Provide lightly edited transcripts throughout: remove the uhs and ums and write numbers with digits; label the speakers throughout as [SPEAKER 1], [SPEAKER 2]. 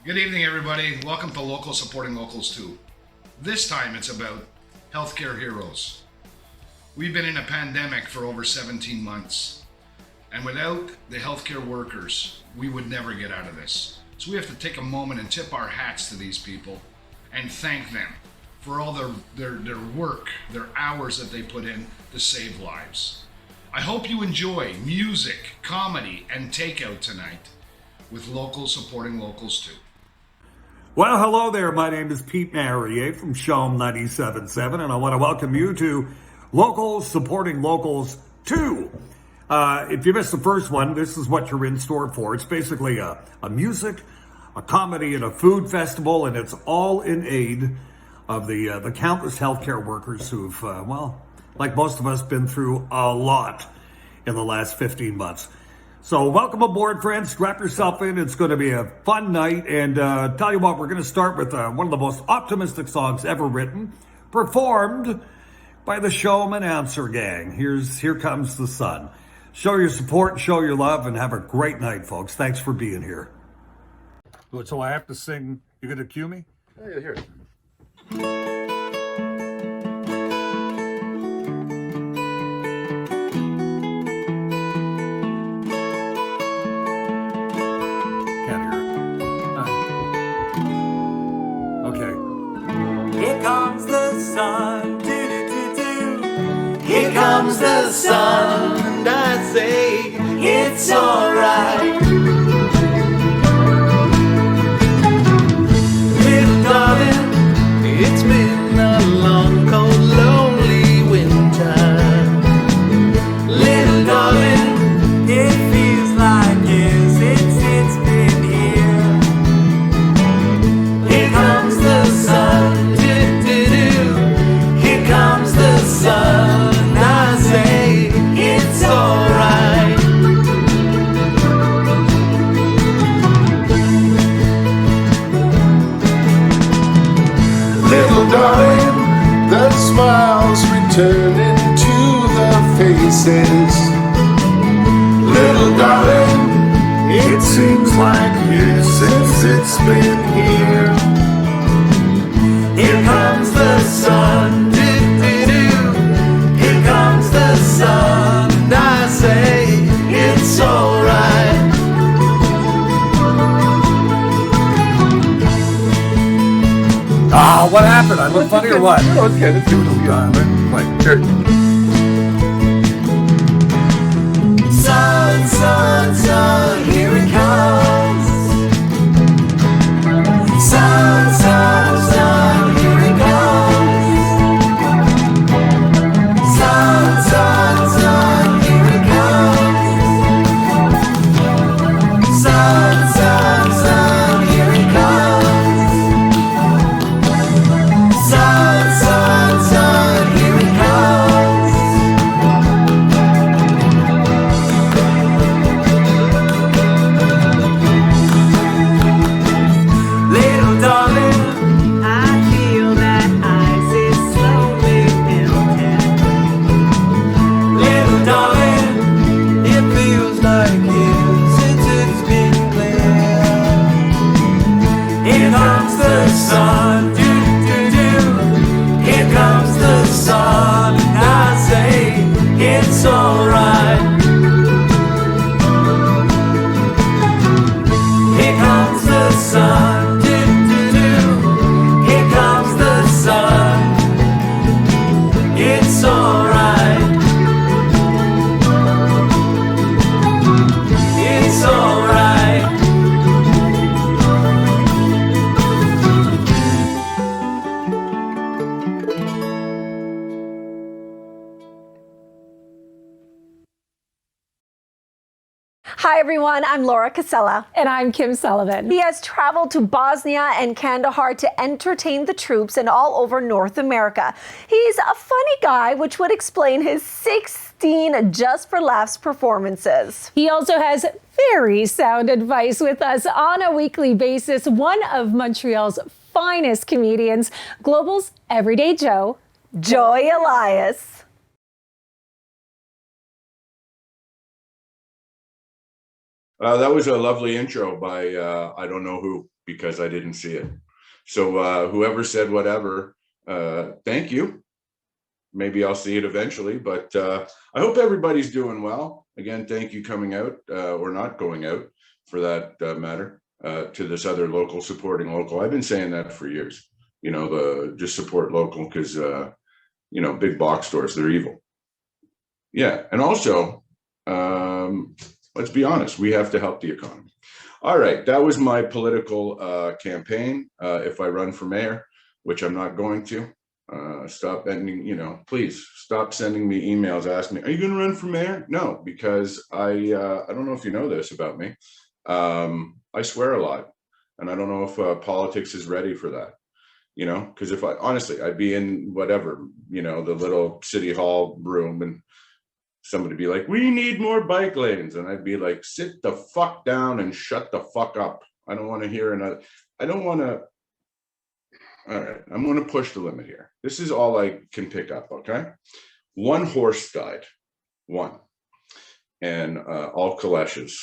[SPEAKER 1] Good evening, everybody. Welcome to Local Supporting Locals 2. This time it's about healthcare heroes. We've been in a pandemic for over 17 months, and without the healthcare workers, we would never get out of this. So we have to take a moment and tip our hats to these people and thank them for all their work, their hours that they put in to save lives. I hope you enjoy music, comedy, and takeout tonight with Local Supporting Locals 2.
[SPEAKER 2] Well, hello there. My name is Pete Marrier from Shom 97.7, and I want to welcome you to Locals Supporting Locals 2. If you missed the first one, this is what you're in store for. It's basically a music, a comedy, and a food festival, and it's all in aid of the countless healthcare workers who've, like most of us, been through a lot in the last 15 months. So welcome aboard, friends. Strap yourself in. It's going to be a fun night. And tell you what, we're going to start with one of the most optimistic songs ever written, performed by the Shom Announcer Gang. Here Comes the Sun. Show your support, show your love, and have a great night, folks. Thanks for being here. So I have to sing. You going to cue me?
[SPEAKER 3] Oh, yeah, hear it.
[SPEAKER 2] Here comes the sun, do-do-do-do.
[SPEAKER 4] Here comes the sun, and I say it's alright. Little darling, it's been a long, cold, lonely winter. Little darling, it feels like years since it's been here. Here comes the sun. Here comes the sun, I say it's alright. Little darling, the smiles returning to the faces. Little darling, it seems like years since it's been here. Here comes the sun, do-do-do. Here comes the sun, and I say it's alright.
[SPEAKER 2] Oh, what happened? I look funny or what?
[SPEAKER 3] No, it's good. It's good.
[SPEAKER 2] Wait.
[SPEAKER 3] Here.
[SPEAKER 4] Sun, sun, sun, here it comes. Sun, sun, sun, here it comes. Sun, sun, sun, here it comes. Sun, sun, sun, here it comes. Sun, sun, sun, here it comes. Little darling, I feel that ice is slowly melting. Little darling, it feels like years since it's been clear. Here comes the sun, do-do-do. Here comes the sun, and I say it's alright. Here comes the sun, do-do-do. Here comes the sun, it's alright. It's alright.
[SPEAKER 5] Hi everyone, I'm Laura Casella.
[SPEAKER 6] And I'm Kim Sullivan.
[SPEAKER 5] He has traveled to Bosnia and Kandahar to entertain the troops and all over North America. He's a funny guy, which would explain his 16 Just for Laughs performances.
[SPEAKER 6] He also has very sound advice with us on a weekly basis. One of Montreal's finest comedians, Global's Everyday Joe,
[SPEAKER 5] Joy Elias.
[SPEAKER 3] That was a lovely intro by I don't know who. because I didn't see it. So whoever said whatever, thank you. Maybe I'll see it eventually, but I hope everybody's doing well. Again, thank you coming out or not going out for that matter to this other local supporting local. I've been saying that for years, you know, just support local because, you know, big box stores, they're evil. Yeah. And also, let's be honest, we have to help the economy. All right. That was my political campaign. If I run for mayor, which I'm not going to, stop ending, you know, please stop sending me emails asking me, are you going to run for mayor? No, because I don't know if you know this about me. I swear a lot, and I don't know if politics is ready for that, you know, because if I honestly, I'd be in whatever, you know, the little city hall room and somebody be like, we need more bike lanes. And I'd be like, sit the fuck down and shut the fuck up. I don't want to hear another, I don't want to. All right, I'm going to push the limit here. This is all I can pick up, okay? One horse died, one. And all calèches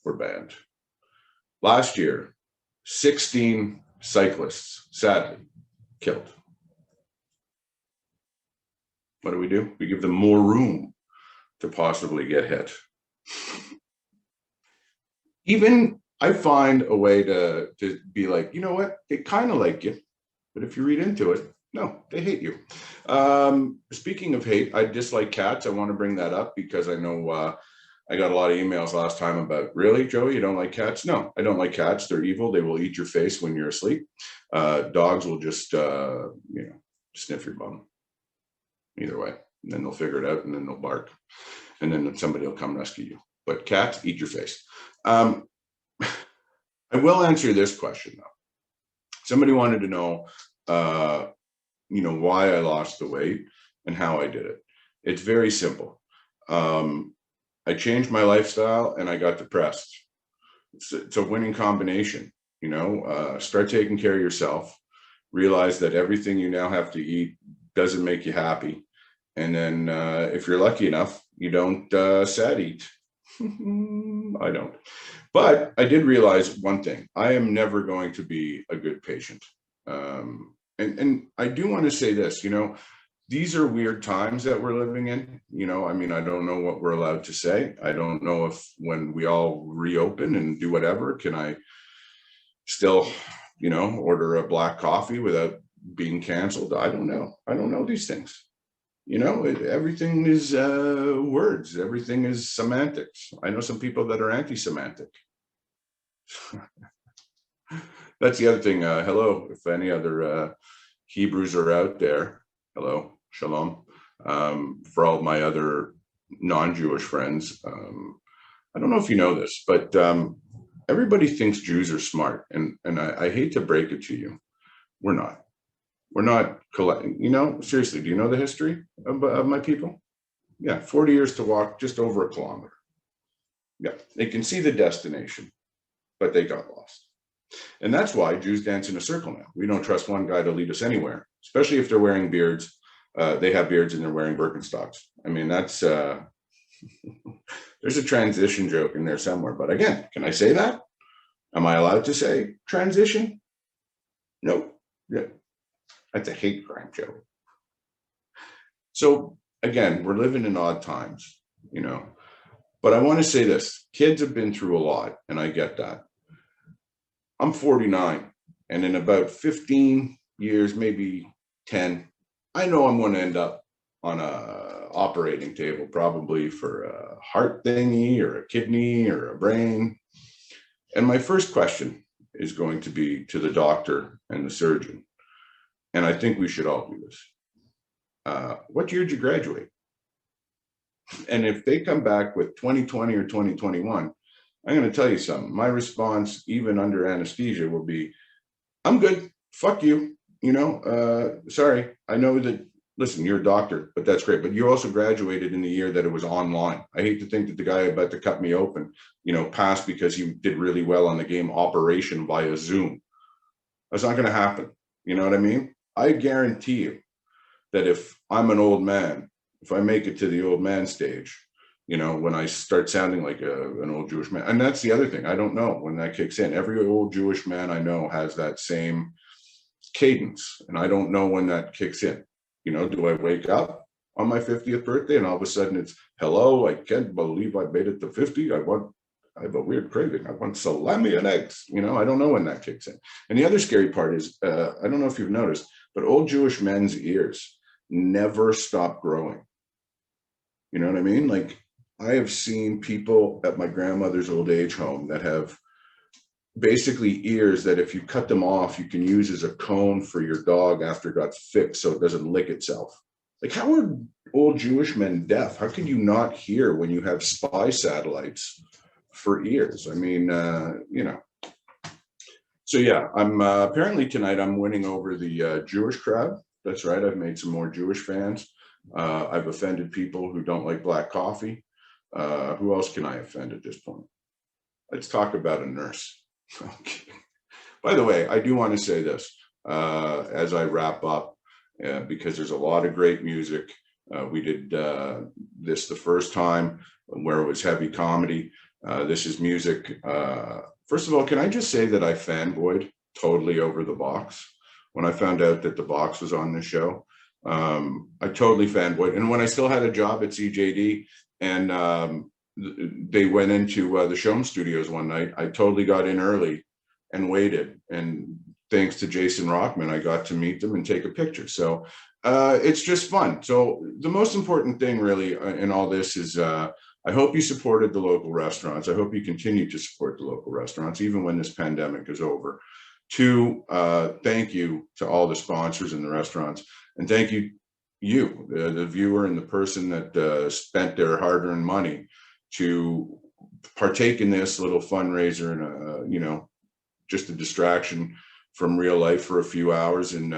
[SPEAKER 3] were banned. Last year, 16 cyclists, sadly, killed. What do? We give them more room to possibly get hit. Even I find a way to be like, you know what? They kind of like you. But if you read into it, no, they hate you. Speaking of hate, I dislike cats. I want to bring that up because I know I got a lot of emails last time about, really, Joey, you don't like cats? No, I don't like cats. They're evil. They will eat your face when you're asleep. Dogs will just, you know, sniff your bum. Either way. And then they'll figure it out and then they'll bark. And then somebody will come rescue you. But cats, eat your face. I will answer this question, though. Somebody wanted to know, you know, why I lost the weight and how I did it. It's very simple. I changed my lifestyle and I got depressed. It's a winning combination, you know, start taking care of yourself, realize that everything you now have to eat doesn't make you happy. And then if you're lucky enough, you don't sad eat. I don't. But I did realize one thing. I am never going to be a good patient. And I do want to say this, you know, these are weird times that we're living in. You know, I mean, I don't know what we're allowed to say. I don't know if when we all reopen and do whatever, can I still, you know, order a black coffee without being canceled? I don't know. I don't know these things. You know, everything is words. Everything is semantics. I know some people that are anti-semantic. That's the other thing. Hello, if any other Hebrews are out there. Hello, shalom. For all of my other non-Jewish friends, I don't know if you know this, but everybody thinks Jews are smart, and I hate to break it to you, we're not. We're not collecting, you know, seriously, do you know the history of my people? Yeah, 40 years to walk just over a kilometer. Yeah, they can see the destination, but they got lost. And that's why Jews dance in a circle now. We don't trust one guy to lead us anywhere, especially if they're wearing beards. They have beards and they're wearing Birkenstocks. I mean, that's, there's a transition joke in there somewhere. But again, can I say that? Am I allowed to say transition? No. Yeah. That's a hate crime, Joe. So again, we're living in odd times, you know, but I want to say this, kids have been through a lot and I get that. I'm 49 and in about 15 years, maybe 10, I know I'm going to end up on a operating table, probably for a heart thingy or a kidney or a brain. And my first question is going to be to the doctor and the surgeon. And I think we should all do this. What year did you graduate? And if they come back with 2020 or 2021, I'm going to tell you something. My response, even under anesthesia, will be, I'm good. Fuck you. You know, sorry. I know that, listen, you're a doctor, but that's great. But you also graduated in the year that it was online. I hate to think that the guy about to cut me open, you know, passed because he did really well on the game Operation via Zoom. That's not going to happen. You know what I mean? I guarantee you that if I'm an old man, if I make it to the old man stage, You know, when I start sounding like an old Jewish man. And that's the other thing. I don't know when that kicks in. Every old Jewish man I know has that same cadence, and I don't know when that kicks in. You know, do I wake up on my 50th birthday and all of a sudden it's, hello, I can't believe I made it to 50. I have a weird craving. I want salami and eggs. You know, I don't know when that kicks in. And the other scary part is, I don't know if you've noticed, but old Jewish men's ears never stop growing. You know what I mean? Like, I have seen people at my grandmother's old age home that have basically ears that if you cut them off, you can use as a cone for your dog after it got fixed so it doesn't lick itself. Like, how are old Jewish men deaf? How can you not hear when you have spy satellites for ears? I mean, you know. So yeah, I'm apparently tonight I'm winning over the Jewish crowd. That's right, I've made some more Jewish fans. I've offended people who don't like black coffee. Who else can I offend at this point? Let's talk about a nurse. Okay. By the way, I do want to say this as I wrap up, because there's a lot of great music. We did this the first time where it was heavy comedy. This is music. First of all, can I just say that I fanboyed totally over The Box when I found out that The Box was on this show. I totally fanboyed. And when I still had a job at CJD, and they went into the Showm Studios one night, I totally got in early and waited. And thanks to Jason Rockman, I got to meet them and take a picture. So it's just fun. So the most important thing really in all this is I hope you supported the local restaurants. I hope you continue to support the local restaurants, even when this pandemic is over. Two, thank you to all the sponsors in the restaurants. And thank you, the viewer and the person that spent their hard-earned money to partake in this little fundraiser and you know, just a distraction from real life for a few hours. And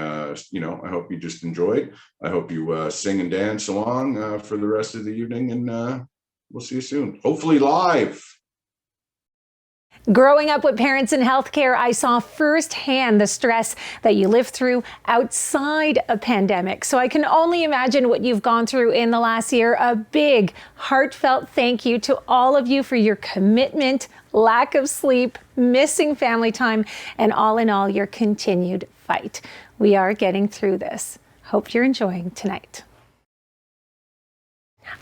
[SPEAKER 3] you know, I hope you just enjoyed. I hope you sing and dance along for the rest of the evening, and we'll see you soon, hopefully live.
[SPEAKER 6] Growing up with parents in healthcare, I saw firsthand the stress that you live through outside a pandemic. So I can only imagine what you've gone through in the last year. A big, heartfelt thank you to all of you for your commitment, lack of sleep, missing family time, and all in all, your continued fight. We are getting through this. Hope you're enjoying tonight.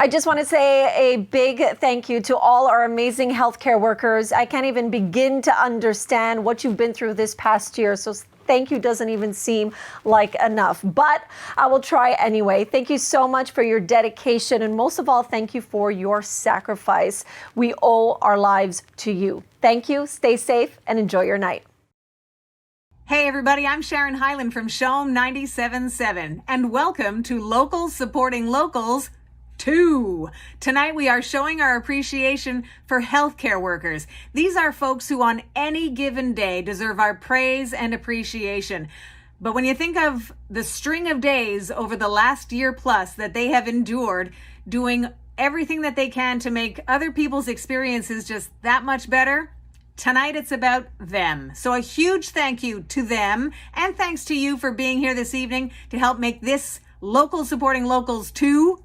[SPEAKER 5] I just want to say a big thank you to all our amazing healthcare workers. I can't even begin to understand what you've been through this past year. So thank you doesn't even seem like enough, but I will try anyway. Thank you so much for your dedication. And most of all, thank you for your sacrifice. We owe our lives to you. Thank you. Stay safe and enjoy your night.
[SPEAKER 7] Hey everybody, I'm Sharon Hyland from Showm 97.7 and welcome to Locals Supporting Locals 2. Tonight we are showing our appreciation for healthcare workers. These are folks who on any given day deserve our praise and appreciation. But when you think of the string of days over the last year plus that they have endured, doing everything that they can to make other people's experiences just that much better, tonight it's about them. So a huge thank you to them, and thanks to you for being here this evening to help make this Local Supporting Locals 2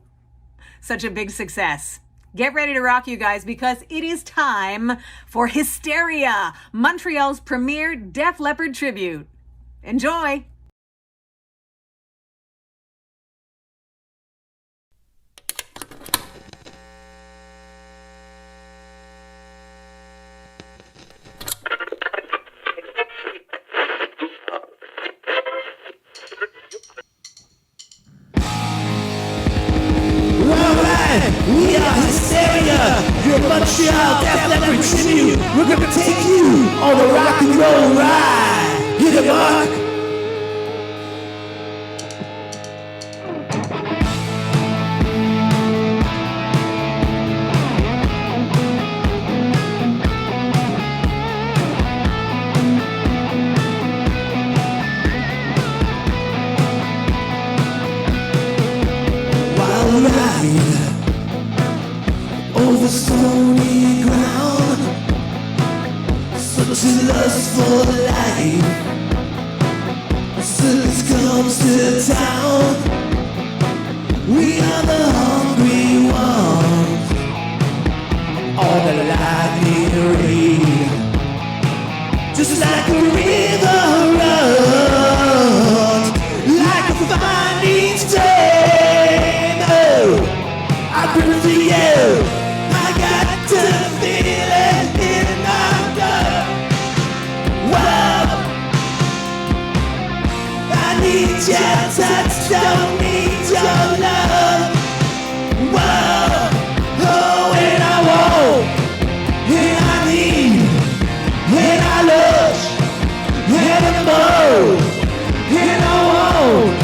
[SPEAKER 7] such a big success. Get ready to rock, you guys, because it is time for Hysteria, Montreal's premier Def Leppard tribute. Enjoy.
[SPEAKER 4] We are Hysteria, your Montreal Def Leppard tribute. We're gonna take you on a rock and roll ride. Hit it, Mark. While riding over stony ground, such a lust for life. Silence comes to town. We are the hungry ones. on the lightning rain. Just like a river runs, like a finding stream. Oh, I bring to you. I got to feel it in my blood. Whoa, I need your touch, don't need your love. Whoa, oh, and I want, and I need, and I love, and I more, and I want,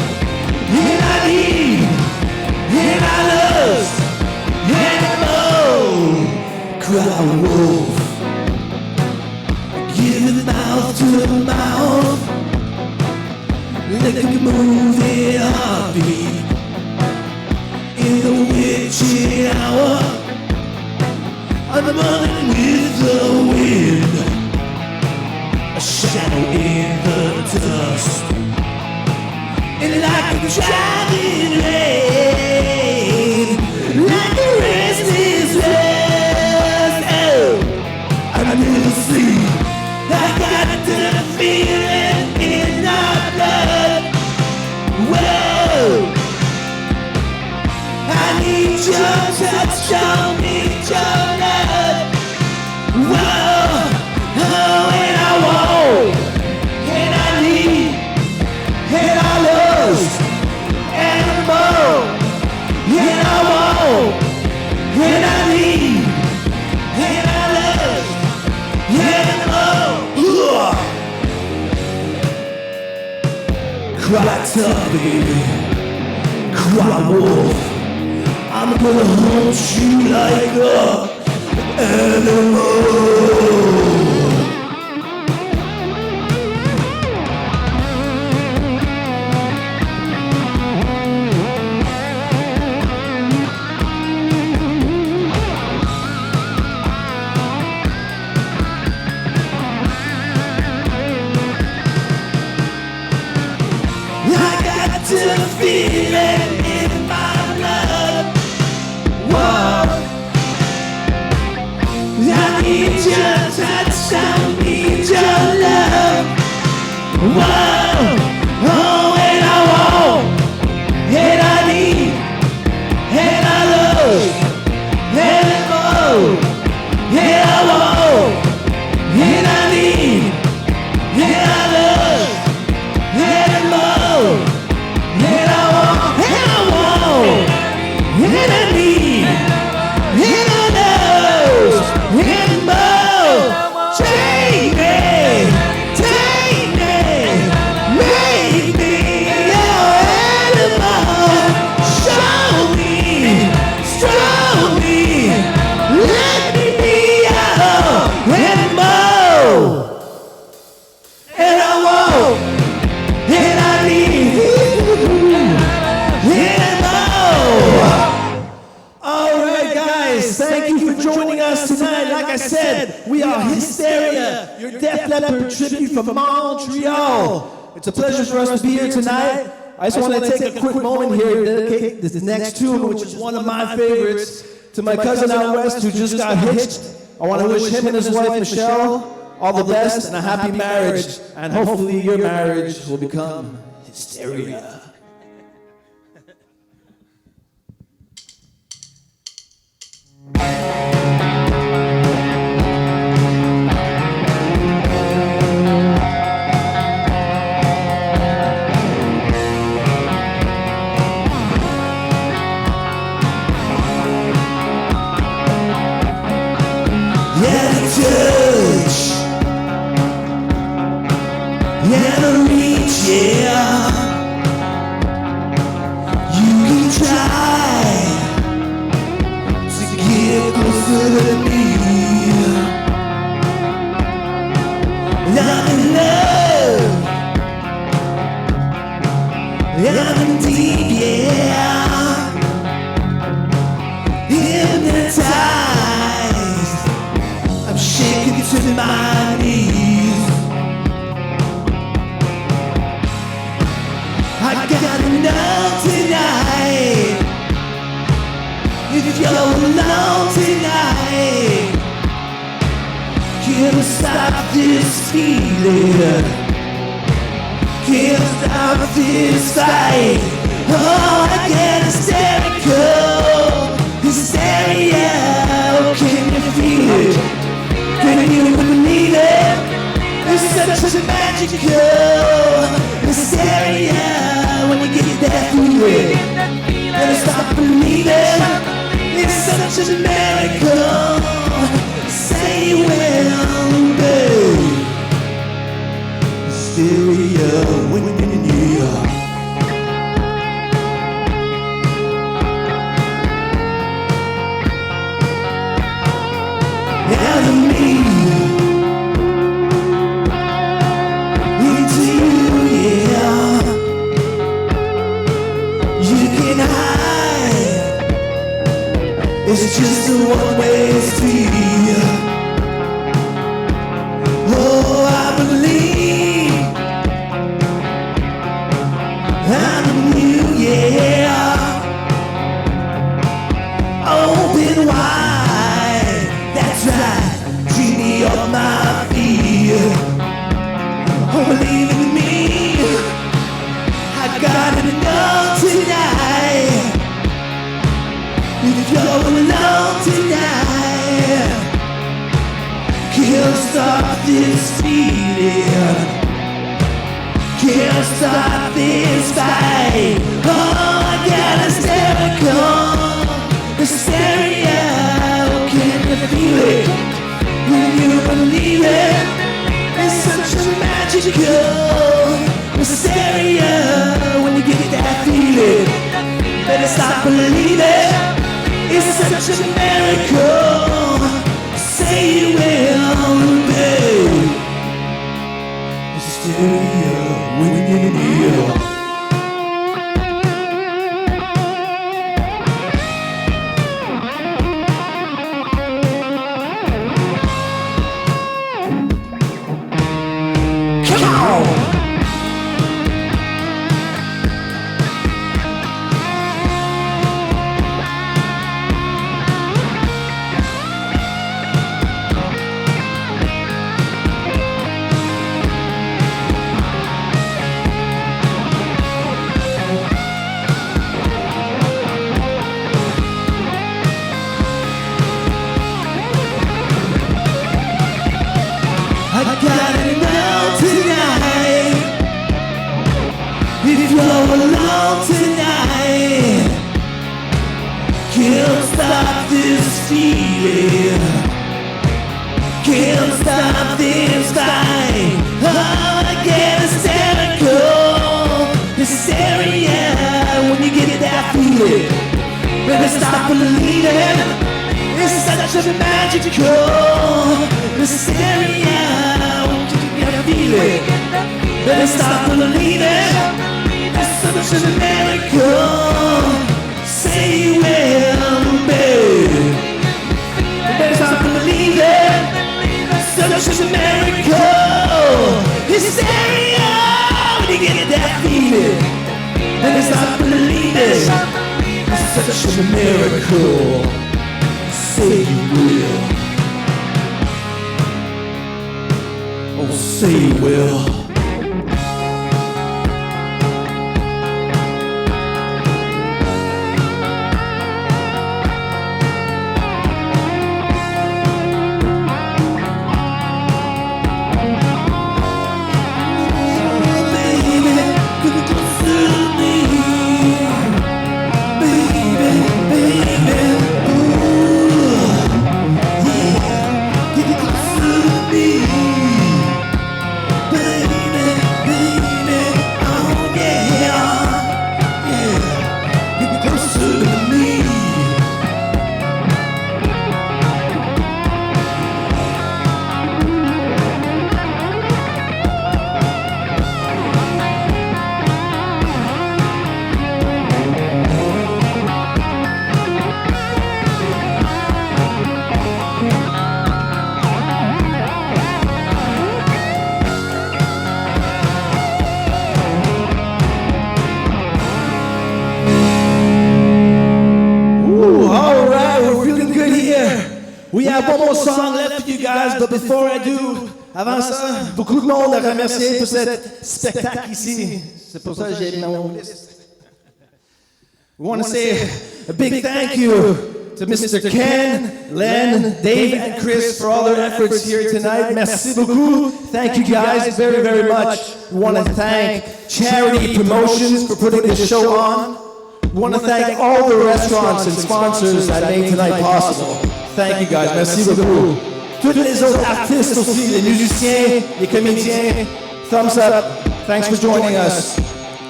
[SPEAKER 4] and I need, and I love, and I more. Cry wolf, give it mouth to mouth, like a moving heartbeat. In the witching hour, I'm running with the wind, a shadow in the dust, and like a driving rain, like a restless rest. Oh, I never sleep. I got the feeling in my blood. Whoa, I need your touch, don't need your love. Whoa, oh, and I want, and I need, and I love, and more, and I want, and I need, and I love, and more. Cry tough, baby, cry wolf. I'm gonna haunt you like a animal. I got to feel it in my blood. Whoa, I need your touch, I need your love. Whoa, oh, and I want, and I need, and I love, and more, and I want, and I need, and I love, and more, and I want, and I want, and I need, and I know, and more. Take me, make me your animal. Show me, let me be your animal. And I want, and I need, and more. All right, guys, thank you for joining us tonight. Like I said, we are Hysteria, your Def Leppard tribute from Montreal. It's a pleasure for us to be here tonight. I just want to take a quick moment here to dedicate this next tune, which is one of my favorites, to my cousin out west who just got hitched. I want to wish him and his wife, Michelle, all the best and a happy marriage. And hopefully your marriage will become hysteria. Yeah, the touch, yeah, the reach, yeah. You can try to get closer to me. I'm in love, I'm in deep, yeah. Hypnotized, I'm shaking to my knees. I gotta know tonight if you're alone tonight. Can't stop this feeling. Can't stop this fight. Oh, I get hysterical. Hysteria. Oh, can you feel it? Can you believe it? It's such a magical hysteria when you get that feeling. Never stop believing. It's such a miracle. Say you will, babe. Hysteria when you're in New York. Enemy into you, yeah. You can hide. It's just a one-way street. Oh, I believe I'm you, yeah. Open wide, that's right. Treat me off my feet. Oh, believe in me. I gotta know tonight. If you're alone tonight, can't stop this feeling. Can't stop this fight. Oh, I got hysterical. Hysteria, can you feel it? When you believe it, it's such a magical hysteria. When you get that feeling, better stop believing. It's such a miracle. Say you will, babe. Hysteria when you're in New York. I gotta know tonight. If you're alone tonight, can't stop this feeling. Can't stop this fight. Oh, I get hysterical. Hysteria when you get that feeling. Better stop believing. It's such a magical hysteria. Better stop believing. It's such a miracle. Say you will, babe. Better stop believing. It's such a miracle. Hysteria when you get that feeling. Better stop believing. It's such a miracle. Say you will. Oh, say you will. Baby,
[SPEAKER 8] have one more song left for you guys, but before I do, avant ça, beaucoup de monde à remercier pour cet spectacle ici. C'est pour ça que j'ai mis mon liste. We want to say a big thank you to Mr. Ken, Len, Dave, and Chris for all their efforts here tonight. Merci beaucoup. Thank you guys very, very much. We want to thank Charity Promotions for putting this show on. We want to thank all the restaurants and sponsors that made tonight possible. Thank you guys. Merci beaucoup. Tous les autres artistes aussi, les musiciens, les comédiens. Thumbs up. Thanks for joining us.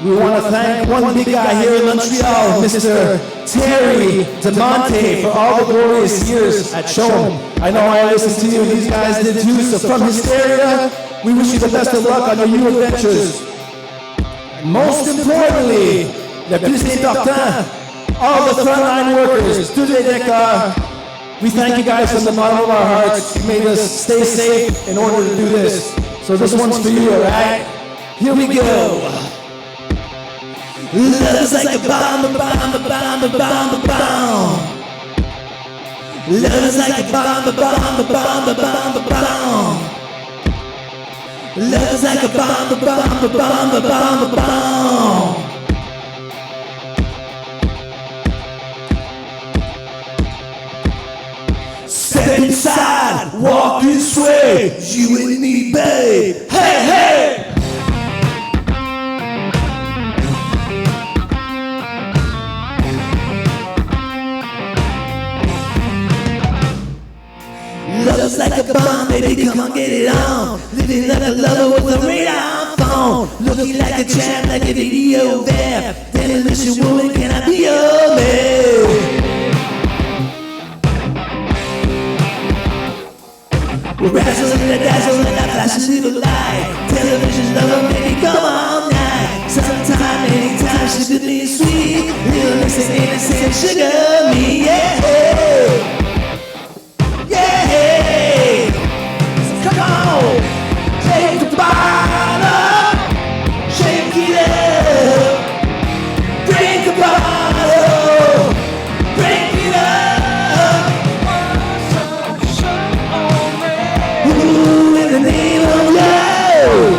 [SPEAKER 8] We want to thank one big guy here in Montreal, Mr. Terry DeMonte, for all the glorious years at Show'em. I know I listened to you, these guys did too, so from Hysteria, we wish you the best of luck on your new adventures. And most importantly, le plus important, all the frontline workers, tous les décors, we thank you guys from the bottom of our hearts. You made us stay safe in order to do this. So this one's for you, alright? Here we go. Love is like a bomb, a bomb, a bomb, a bomb, a bomb. Love is like a bomb, a bomb, a bomb, a bomb, a bomb. Love is like a bomb, a bomb, a bomb, a bomb, a bomb. Step inside, walk this way, you and me, babe. Hey, hey! Love's like a bomb, baby, come on, get it on. Living like a lover with a radar phone. Looking like a champ, like a video there. Demolition woman, can I be your man? We're razzling and dazzling, I flash a little light. Television's lover, baby, come on night. Sometime, anytime, she's good and sweet. Little innocent, innocent, sugar me, yeah. Yeah, come on, take the bottle, shake it up, drink the bottle, break it up. Ooh, in the name of love,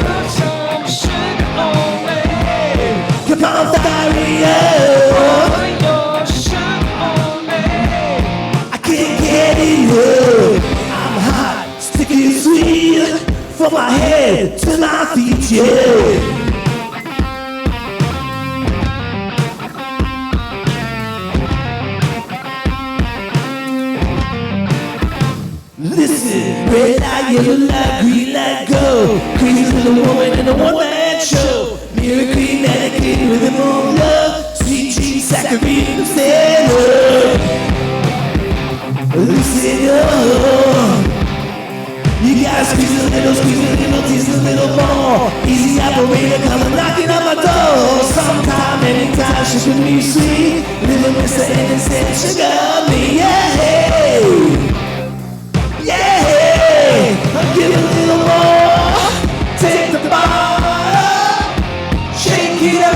[SPEAKER 8] come on, fire it up. I can't get enough. I'm hot, sticky, sweet, from my head to my feet, yeah. Listen, red light, yellow light, green light, go. Crazy little woman in a one-man show. Miracle, medicated with a moon love. Sweet cheese, saccharine, Luciano. Luciano. You gotta squeeze a little, tease a little more. Easy operator, come knocking on my door. Sometime, anytime, she should be sweet. Little Mr. Innocent, sugar me, yeah. Yeah, I'll give a little more. Take the bottle, shake it up.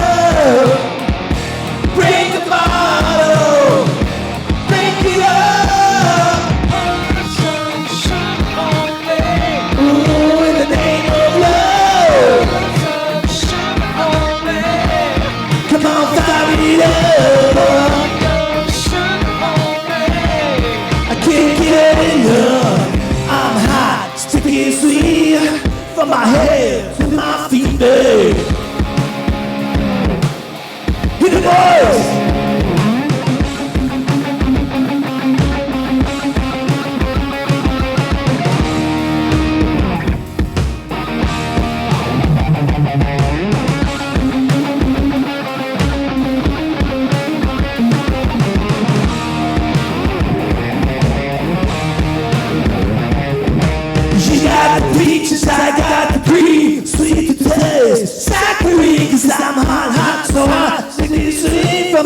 [SPEAKER 8] Break the bottle, break it up. Ooh, in the name of love. Come on, fire it up. I can't get enough. I'm hot, sticky and sweet, from my head to my feet, babe. Hit the boys! I got the cream, sweet to taste. Saccharine, cause I'm hot, so hot. Sickly sweet from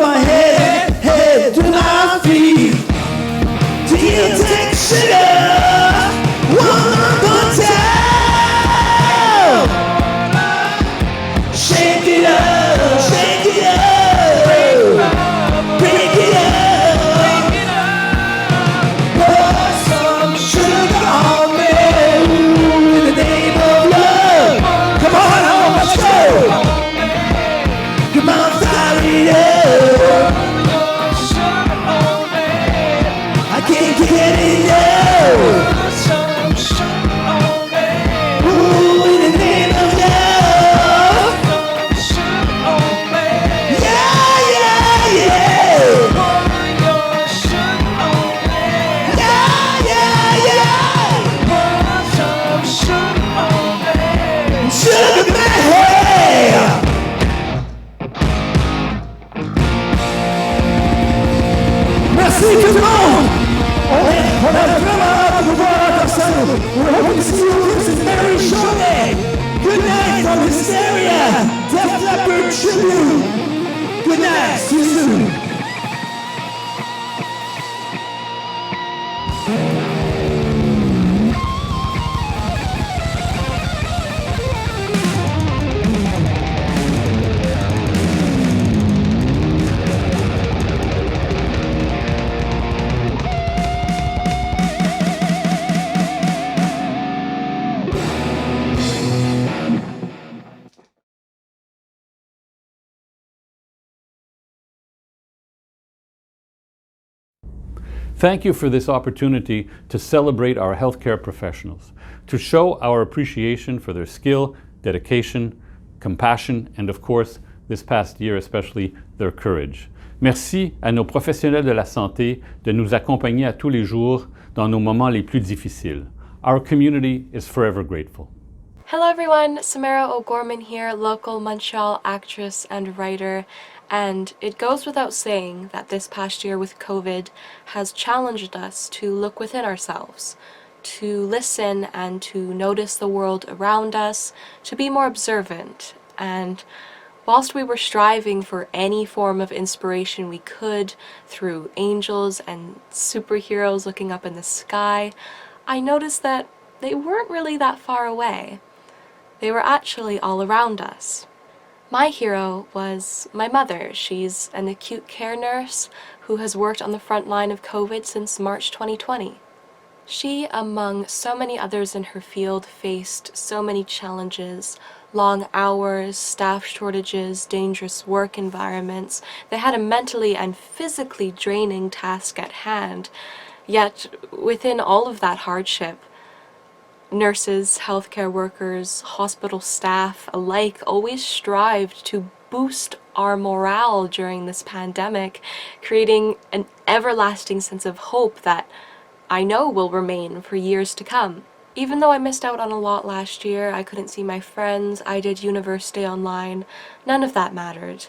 [SPEAKER 9] Thank you for this opportunity to celebrate our healthcare professionals, to show our appreciation for their skill, dedication, compassion, and of course, this past year especially, their courage. Merci à nos professionnels de la santé de nous accompagner à tous les jours dans nos moments les plus difficiles. Our community is forever grateful.
[SPEAKER 10] Hello everyone, Samara O'Gorman here, local Montreal actress and writer, and it goes without saying that this past year with COVID has challenged us to look within ourselves, to listen and to notice the world around us, to be more observant. And whilst we were striving for any form of inspiration we could through angels and superheroes looking up in the sky, I noticed that they weren't really that far away. They were actually all around us. My hero was my mother. She's an acute care nurse who has worked on the front line of COVID since March 2020. She, among so many others in her field, faced so many challenges, long hours, staff shortages, dangerous work environments. They had a mentally and physically draining task at hand. Yet, within all of that hardship, nurses, healthcare workers, hospital staff alike always strived to boost our morale during this pandemic, creating an everlasting sense of hope that I know will remain for years to come. Even though I missed out on a lot last year, I couldn't see my friends, I did university online, none of that mattered.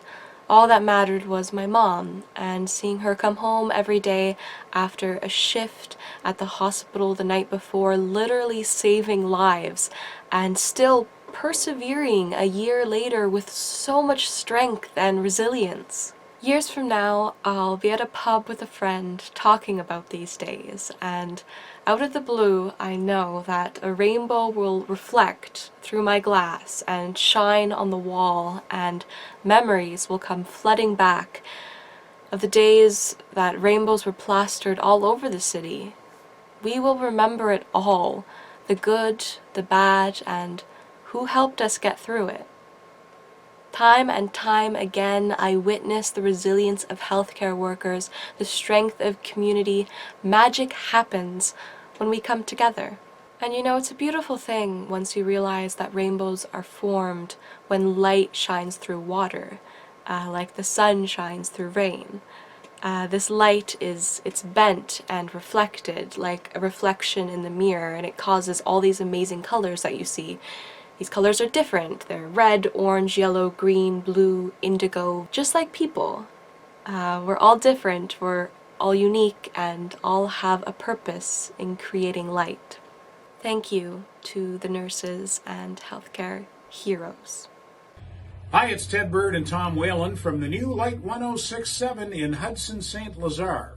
[SPEAKER 10] All that mattered was my mom, and seeing her come home every day after a shift at the hospital the night before, literally saving lives, and still persevering a year later with so much strength and resilience. Years from now, I'll be at a pub with a friend talking about these days, and out of the blue, I know that a rainbow will reflect through my glass and shine on the wall, and memories will come flooding back of the days that rainbows were plastered all over the city. We will remember it all, the good, the bad, and who helped us get through it. Time and time again, I witnessed the resilience of healthcare workers, the strength of community. Magic happens when we come together. And you know, it's a beautiful thing once you realize that rainbows are formed when light shines through water, like the sun shines through rain. This light it's bent and reflected like a reflection in the mirror, and it causes all these amazing colors that you see. These colors are different. They're red, orange, yellow, green, blue, indigo, just like people. We're all different, we're all unique, and all have a purpose in creating light. Thank you to the nurses and healthcare heroes.
[SPEAKER 11] Hi, it's Ted Bird and Tom Whalen from the new Light 106.7 in Hudson St. Lazare.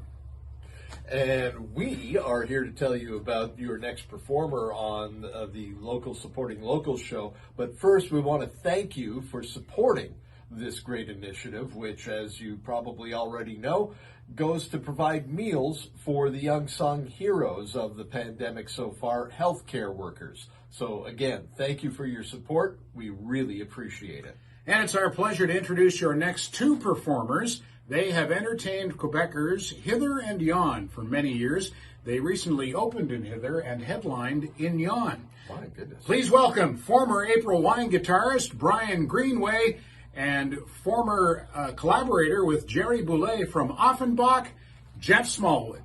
[SPEAKER 12] And we are here to tell you about your next performer on the Local Supporting Locals show. But first, we want to thank you for supporting this great initiative, which, as you probably already know, goes to provide meals for the unsung heroes of the pandemic so far, healthcare workers. So again, thank you for your support. We really appreciate it.
[SPEAKER 11] And it's our pleasure to introduce your next two performers. They have entertained Quebecers hither and yon for many years. They recently opened in Hither and headlined in Yon.
[SPEAKER 12] My goodness. Please
[SPEAKER 11] welcome former April Wine guitarist Brian Greenway and former collaborator with Jerry Boulay from Offenbach, Jeff Smallwood.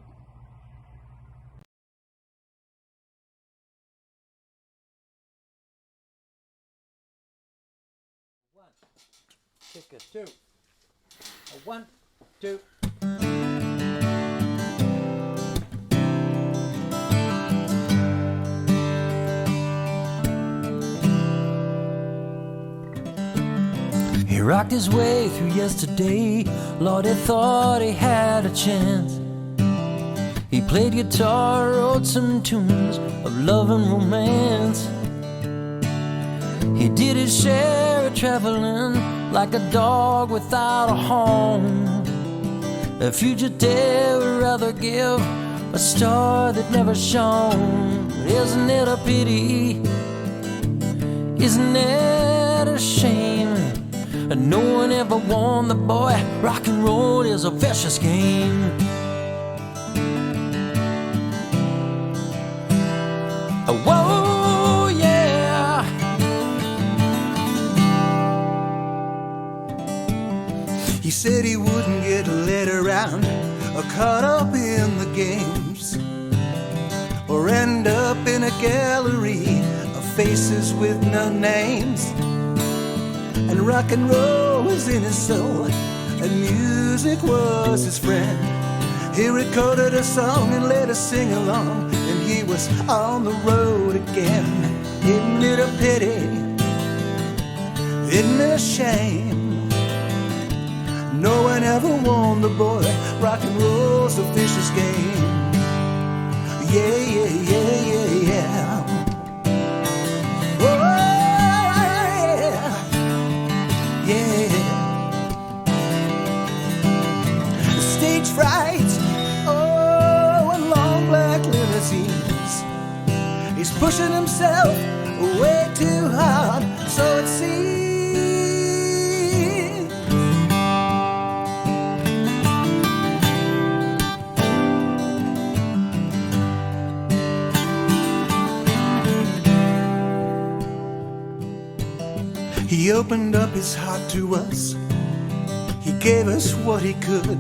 [SPEAKER 13] Take a two. A 1, 2.
[SPEAKER 4] He rocked his way through yesterday. Lord, he thought he had a chance. He played guitar, wrote some tunes of love and romance. He did his share of traveling like a dog without a home. A fugitive would rather give a star that never shone. Isn't it a pity? Isn't it a shame? And no one ever won the boy. Rock and roll is a vicious game.
[SPEAKER 8] said he wouldn't get led around or caught up in the games, or end up in a gallery of faces with no names. And rock and roll was in his soul, and music was his friend. He recorded a song and let us sing along, and he was on the road again. Isn't it a pity? Isn't it a shame? No one ever warned the boy rock and roll's a vicious game. Yeah, yeah, yeah, yeah, yeah. Oh, yeah, yeah. Stage fright, oh, and long black limousines. He's pushing himself way too hard, so it seems. He opened up his heart to us. He gave us what he could.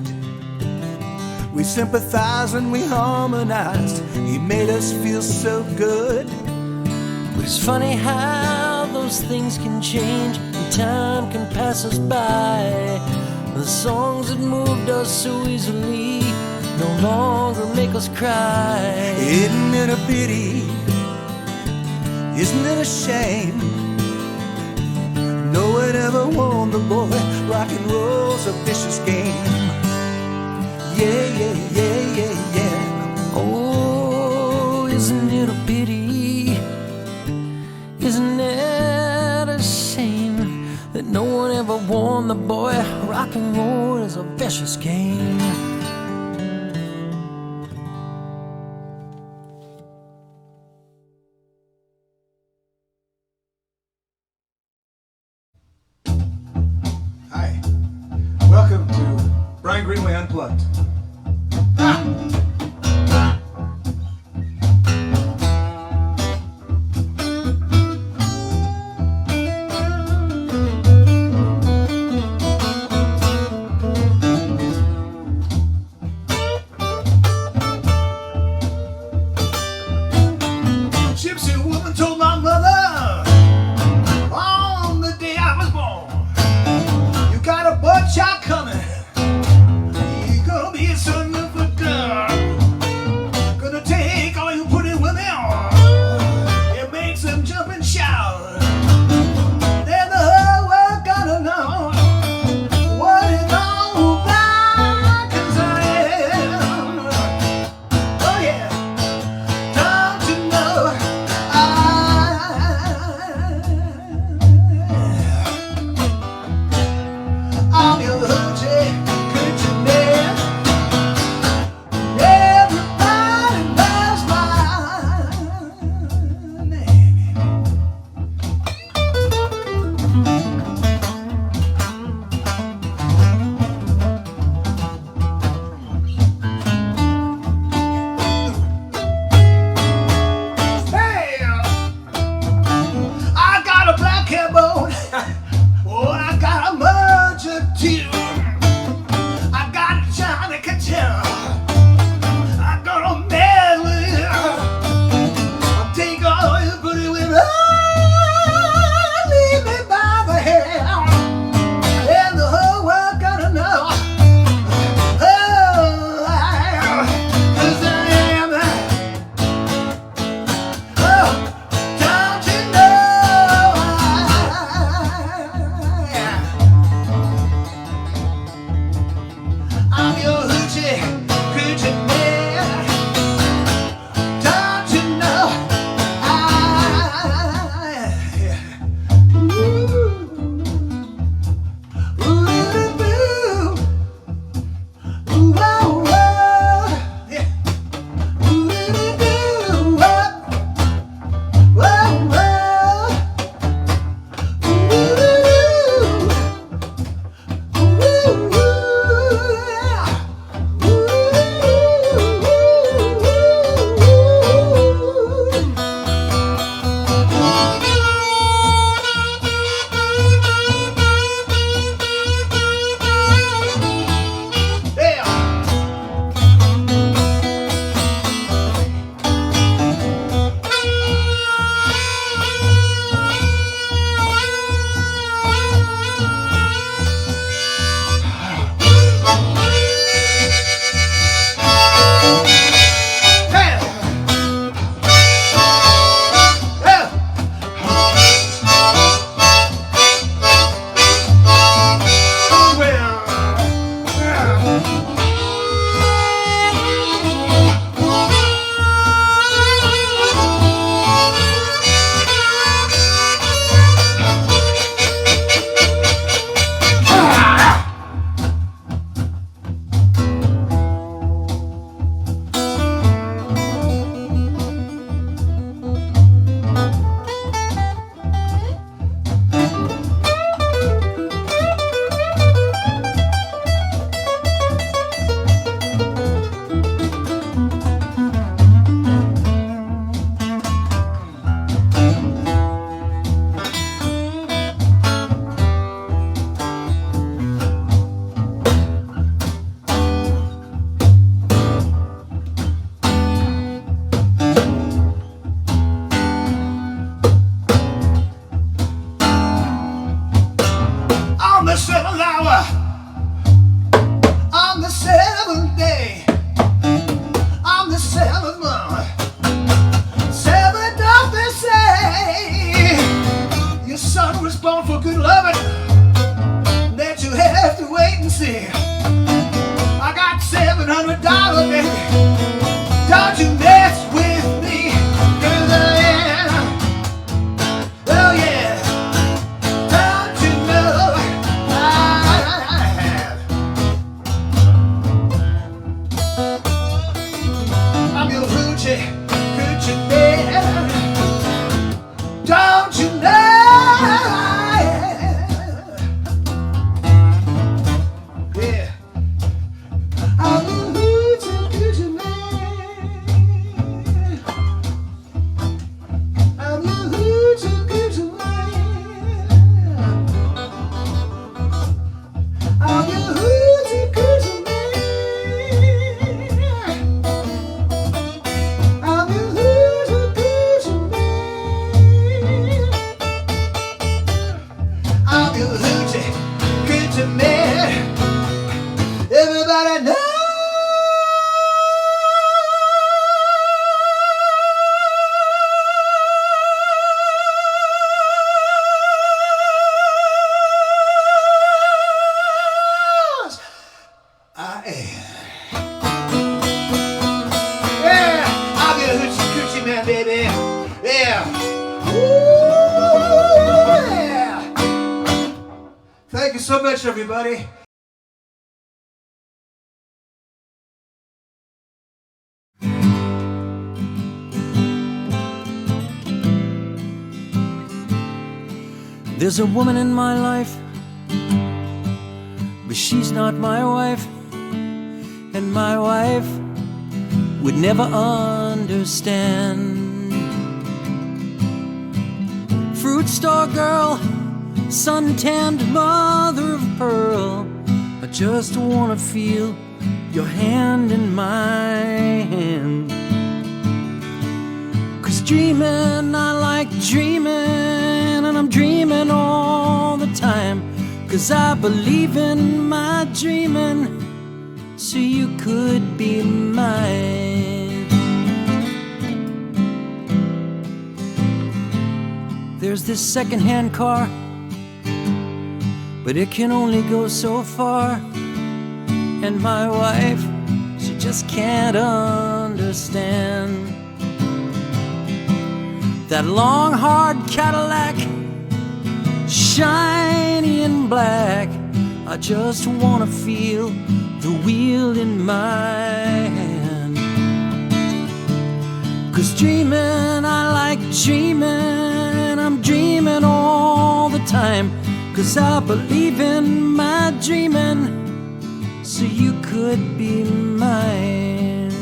[SPEAKER 8] We sympathized and we harmonized. He made us feel so good.
[SPEAKER 4] It's funny how those things can change and time can pass us by. The songs that moved us so easily no longer make us cry.
[SPEAKER 8] Isn't it a pity? Isn't it a shame? No one ever warned the boy rock and roll's a vicious game. Yeah, yeah, yeah, yeah, yeah.
[SPEAKER 4] Oh, isn't it a pity? Isn't it a shame that no one ever warned the boy rock and roll is a vicious game?
[SPEAKER 8] Hi, welcome to Brian Greenway Unplugged. Gypsy woman told my mother on the day I was born, you got a butt shot coming, you're gonna be good hoochie, good to me. Everybody knows. I am. Yeah, I'll be a hoochie coochie man, baby. Yeah. Ooh, yeah. Thank you so much, everybody.
[SPEAKER 4] There's a woman in my life, but she's not my wife. And my wife would never understand. Fruit store girl, suntanned mother of pearl, I just wanna feel your hand in my hand. 'Cause dreaming, I like dreaming, and I'm dreaming all the time. 'Cause I believe in my dreaming, so you could be mine. There's this secondhand car, but it can only go so far. And my wife, she just can't understand. That long, hard Cadillac, shiny and black, I just wanna feel the wheel in my hand. 'Cause dreaming, I like dreaming, I'm dreaming all the time. 'Cause I believe in my dreaming, so you could be mine.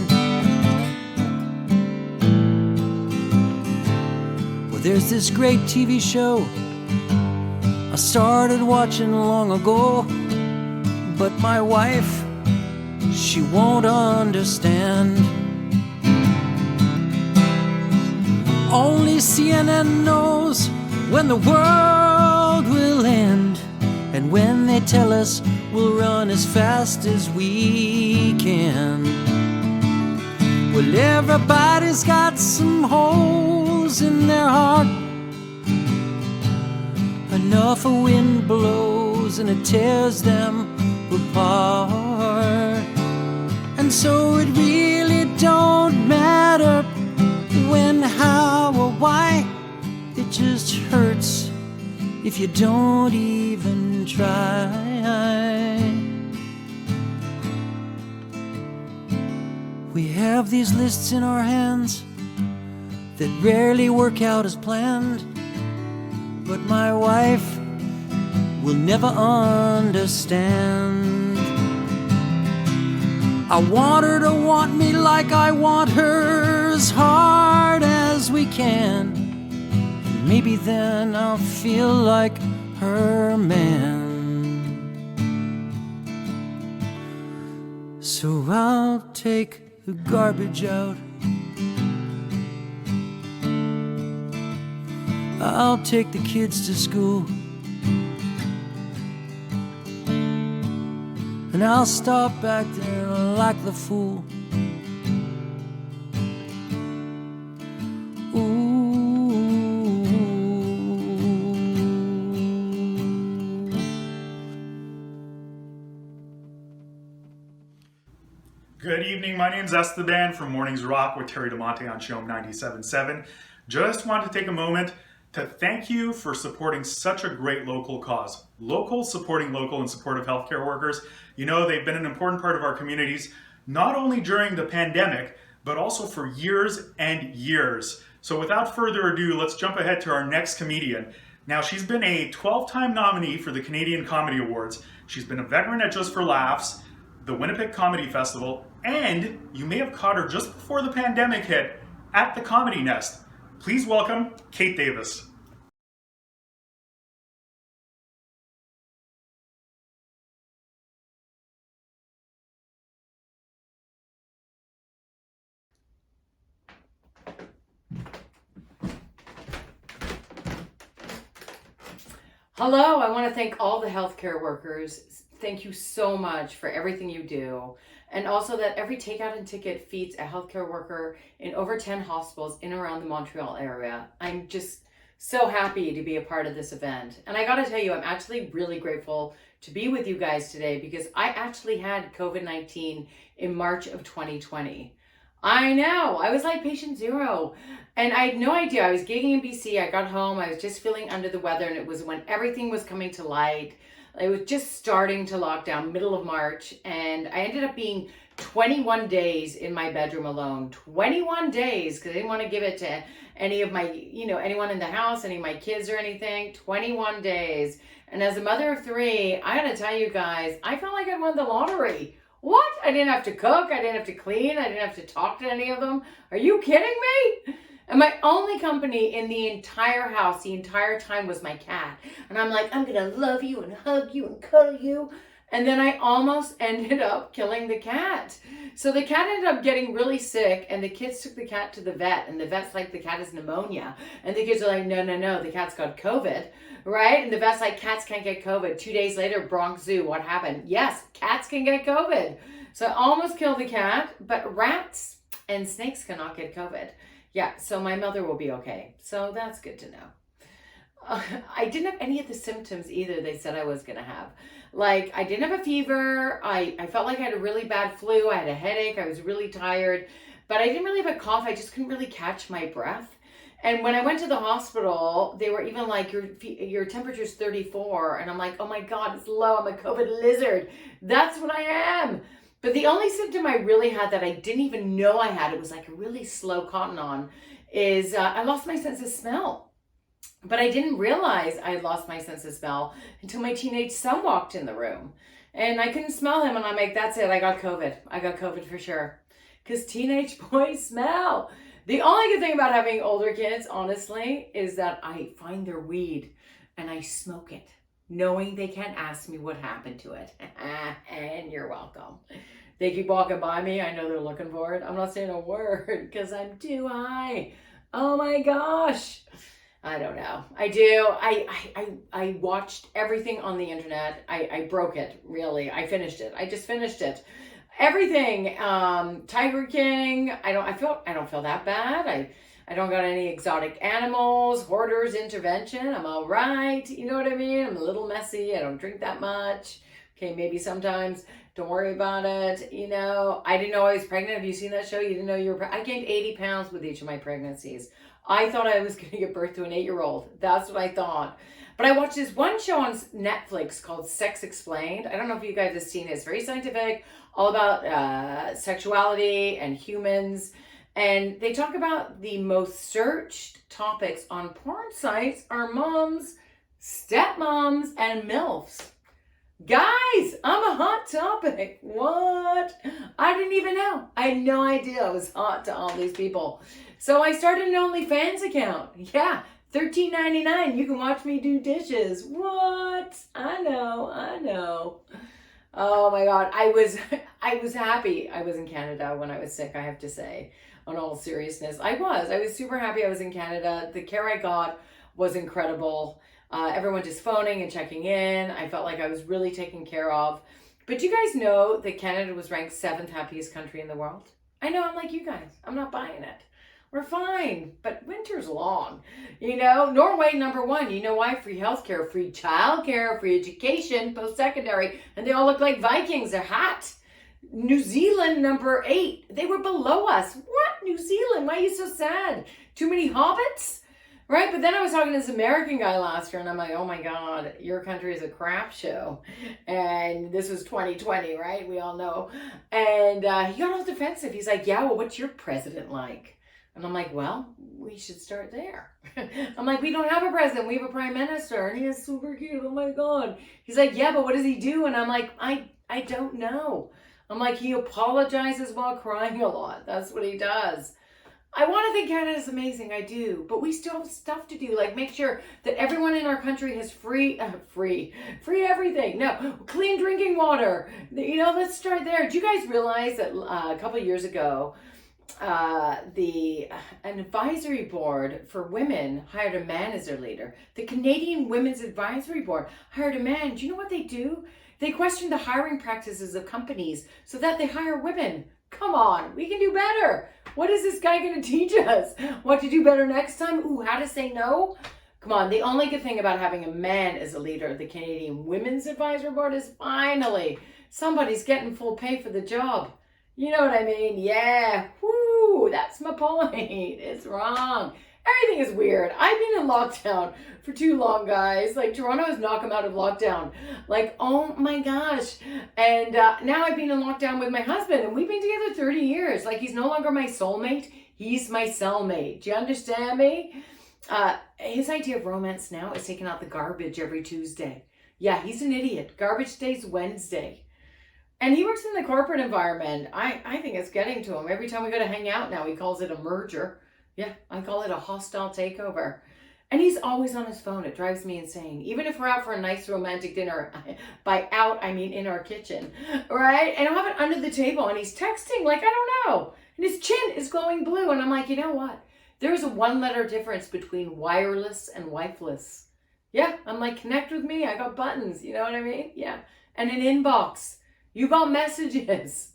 [SPEAKER 4] Well, there's this great TV show I started watching long ago, but my wife, she won't understand. Only CNN knows when the world will end, and when they tell us we'll run as fast as we can. Well, everybody's got some holes in their heart. Enough a wind blows and it tears them apart. And so it really don't matter when, how, or why. It just hurts if you don't even try. We have these lists in our hands that rarely work out as planned. But my wife will never understand. I want her to want me like I want her, as hard as we can. And maybe then I'll feel like her man. So I'll take the garbage out. I'll take the kids to school, and I'll stop back there like the fool.
[SPEAKER 14] Good evening, my name's Esteban from Mornings Rock with Terry DeMonte on Show 97.7. Just wanted to take a moment to thank you for supporting such a great local cause. Locals supporting local in support of healthcare workers. You know, they've been an important part of our communities, not only during the pandemic, but also for years and years. So without further ado, let's jump ahead to our next comedian. Now, she's been a 12-time nominee for the Canadian Comedy Awards. She's been a veteran at Just for Laughs, the Winnipeg Comedy Festival, and you may have caught her just before the pandemic hit at the Comedy Nest. Please welcome Kate Davis.
[SPEAKER 15] Hello, I want to thank all the healthcare workers. Thank you so much for everything you do. And also that every takeout and ticket feeds a healthcare worker in over 10 hospitals in and around the Montreal area. I'm just so happy to be a part of this event. And I gotta tell you, I'm actually really grateful to be with you guys today because I actually had COVID-19 in March of 2020. I know, I was like patient zero. And I had no idea. I was gigging in BC. I got home. I was just feeling under the weather. And it was when everything was coming to light. It was just starting to lock down, middle of March. And I ended up being 21 days in my bedroom alone. 21 days, because I didn't want to give it to any of my, anyone in the house, any of my kids or anything. 21 days. And as a mother of 3, I got to tell you guys, I felt like I won the lottery. What? I didn't have to cook. I didn't have to clean. I didn't have to talk to any of them. Are you kidding me? And my only company in the entire house, the entire time, was my cat. And I'm like, I'm going to love you and hug you and cuddle you. And then I almost ended up killing the cat. So the cat ended up getting really sick, and the kids took the cat to the vet. And the vet's like, the cat has pneumonia. And the kids are like, no, the cat's got COVID, right? And the vet's like, cats can't get COVID. 2 days later, Bronx Zoo, what happened? Yes, cats can get COVID. So I almost killed the cat, but rats and snakes cannot get COVID. Yeah, so my mother will be okay. So that's good to know. I didn't have any of the symptoms either they said I was going to have. Like, I didn't have a fever. I felt like I had a really bad flu. I had a headache. I was really tired. But I didn't really have a cough. I just couldn't really catch my breath. And when I went to the hospital, they were even like, your temperature's 34. And I'm like, oh my God, it's low. I'm a COVID lizard. That's what I am. But the only symptom I really had that I didn't even know I had, it was like a really slow cotton on, is I lost my sense of smell. But I didn't realize I had lost my sense of smell until my teenage son walked in the room. And I couldn't smell him, and I'm like, that's it, I got COVID. I got COVID for sure. Because teenage boys smell. The only good thing about having older kids, honestly, is that I find their weed and I smoke it, knowing they can't ask me what happened to it. And you're welcome. They keep walking by me. I know they're looking for it. I'm not saying a word because I'm too high. Oh my gosh. I don't know. I do. I watched everything on the internet. I broke it, really. I finished it. I just finished it. Everything. Tiger King. I don't feel that bad. I don't got any exotic animals, hoarders intervention. I'm all right. You know what I mean? I'm a little messy. I don't drink that much. Okay, maybe sometimes. Don't worry about it. I didn't know I was pregnant. Have you seen that show? You didn't know you were I gained 80 pounds with each of my pregnancies. I thought I was going to give birth to an 8-year-old. That's what I thought. But I watched this one show on Netflix called Sex Explained. I don't know if you guys have seen it. It's very scientific, all about sexuality and humans. And they talk about the most searched topics on porn sites are moms, stepmoms, and MILFs. Guys, I'm a hot topic. What? I didn't even know. I had no idea I was hot to all these people. So I started an OnlyFans account. Yeah, $13.99. You can watch me do dishes. What? I know. Oh my God. I was happy I was in Canada when I was sick, I have to say. On all seriousness, I was super happy I was in Canada. The care I got was incredible. Everyone just phoning and checking in. I felt like I was really taken care of. But you guys know that Canada was ranked 7th happiest country in the world? I know, I'm like you guys. I'm not buying it. We're fine, but winter's long. Norway, #1. You know why? Free healthcare, free childcare, free education, post-secondary, and they all look like Vikings. They're hot. New Zealand, #8. They were below us. What? New Zealand? Why are you so sad? Too many hobbits? Right? But then I was talking to this American guy last year, and I'm like, oh my God, your country is a crap show. And this was 2020, right? We all know. And he got all defensive. He's like, yeah, well, what's your president like? And I'm like, well, we should start there. I'm like, we don't have a president. We have a prime minister. And he is super cute. Oh my God. He's like, yeah, but what does he do? And I'm like, I don't know. I'm like, he apologizes while crying a lot. That's what he does. I want to think Canada's amazing. I do. But we still have stuff to do. Like make sure that everyone in our country has free everything. No, clean drinking water. Let's start there. Do you guys realize that a couple of years ago, an advisory board for women hired a man as their leader. The Canadian Women's Advisory Board hired a man. Do you know what they do? They question the hiring practices of companies so that they hire women. Come on, we can do better. What is this guy going to teach us? What to do better next time? Ooh, how to say no? Come on, the only good thing about having a man as a leader of the Canadian Women's Advisory Board is finally somebody's getting full pay for the job. You know what I mean? Yeah. Woo, that's my point. It's wrong. Everything is weird. I've been in lockdown for too long, guys. Like, Toronto has knocked them out of lockdown. Like, oh my gosh. And now I've been in lockdown with my husband, and we've been together 30 years. Like, he's no longer my soulmate. He's my cellmate. Do you understand me? His idea of romance now is taking out the garbage every Tuesday. Yeah, he's an idiot. Garbage day's Wednesday. And he works in the corporate environment. I think it's getting to him. Every time we go to hang out now, he calls it a merger. Yeah, I call it a hostile takeover. And he's always on his phone. It drives me insane. Even if we're out for a nice romantic dinner, by out, I mean in our kitchen, right? And I'll have it under the table and he's texting like, I don't know. And his chin is glowing blue. And I'm like, you know what? There's a 1-letter difference between wireless and wifeless. Yeah, I'm like, connect with me. I got buttons. You know what I mean? Yeah. And an inbox. You got messages.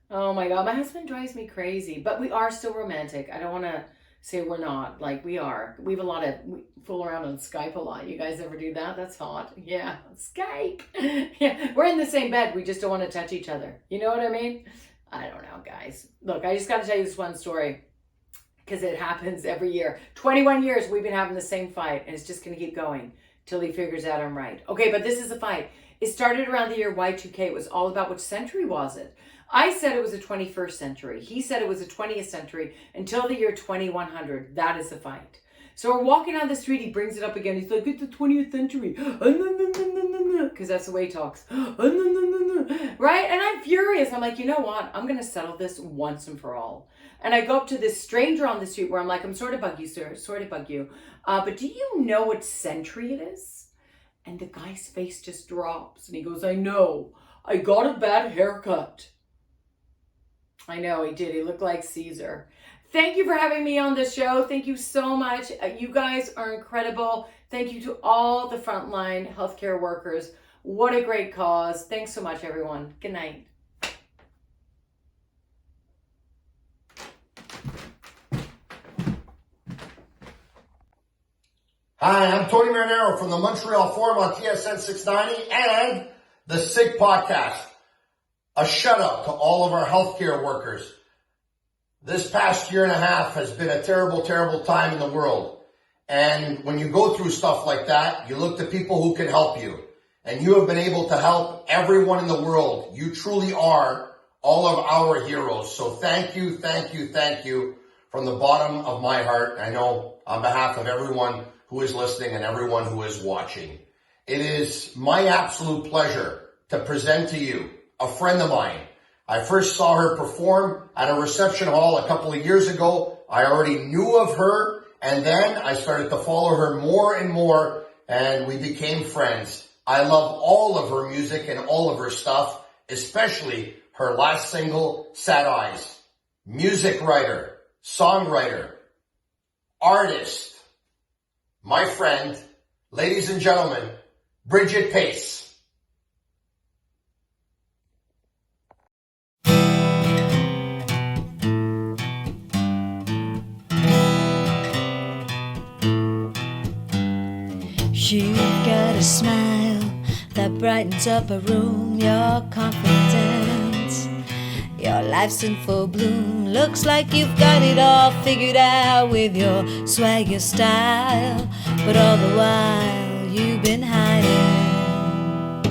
[SPEAKER 15] Oh my God, my husband drives me crazy, but we are still romantic. I don't want to say we're not. Like, we are. We fool around on Skype a lot. You guys ever do that? That's hot. Yeah, Skype. Yeah, we're in the same bed. We just don't want to touch each other. You know what I mean? I don't know, guys. Look, I just got to tell you this one story because it happens every year. 21 years we've been having the same fight, and it's just going to keep going till he figures out I'm right. Okay, but this is a fight. It started around the year Y2K. It was all about which century was it. I said it was the 21st century. He said it was the 20th century until the year 2100. That is the fight. So we're walking down the street. He brings it up again. He's like, it's the 20th century. Because that's the way he talks. Right? And I'm furious. I'm like, you know what? I'm going to settle this once and for all. And I go up to this stranger on the street where I'm like, I'm sorry to bug you, sir. Sorry to bug you. But do you know what century it is? And the guy's face just drops. And he goes, I know. I got a bad haircut. I know he did. He looked like Caesar. Thank you for having me on the show. Thank you so much. You guys are incredible. Thank you to all the frontline healthcare workers. What a great cause. Thanks so much, everyone. Good night.
[SPEAKER 16] Hi, I'm Tony Marinaro from the Montreal Forum on TSN 690 and the SIG Podcast. A shout out to all of our healthcare workers. This past year and a half has been a terrible, terrible time in the world. And when you go through stuff like that, you look to people who can help you. And you have been able to help everyone in the world. You truly are all of our heroes. So thank you, thank you, thank you from the bottom of my heart. I know on behalf of everyone who is listening and everyone who is watching. It is my absolute pleasure to present to you a friend of mine. I first saw her perform at a reception hall a couple of years ago. I already knew of her, and then I started to follow her more and more, and we became friends. I love all of her music and all of her stuff, especially her last single, Sad Eyes. Music writer, songwriter, artist, my friend, ladies and gentlemen, Bridget Pace.
[SPEAKER 17] You've got a smile that brightens up a room. Your confidence, your life's in full bloom. Looks like you've got it all figured out with your swag, your style. But all the while you've been hiding.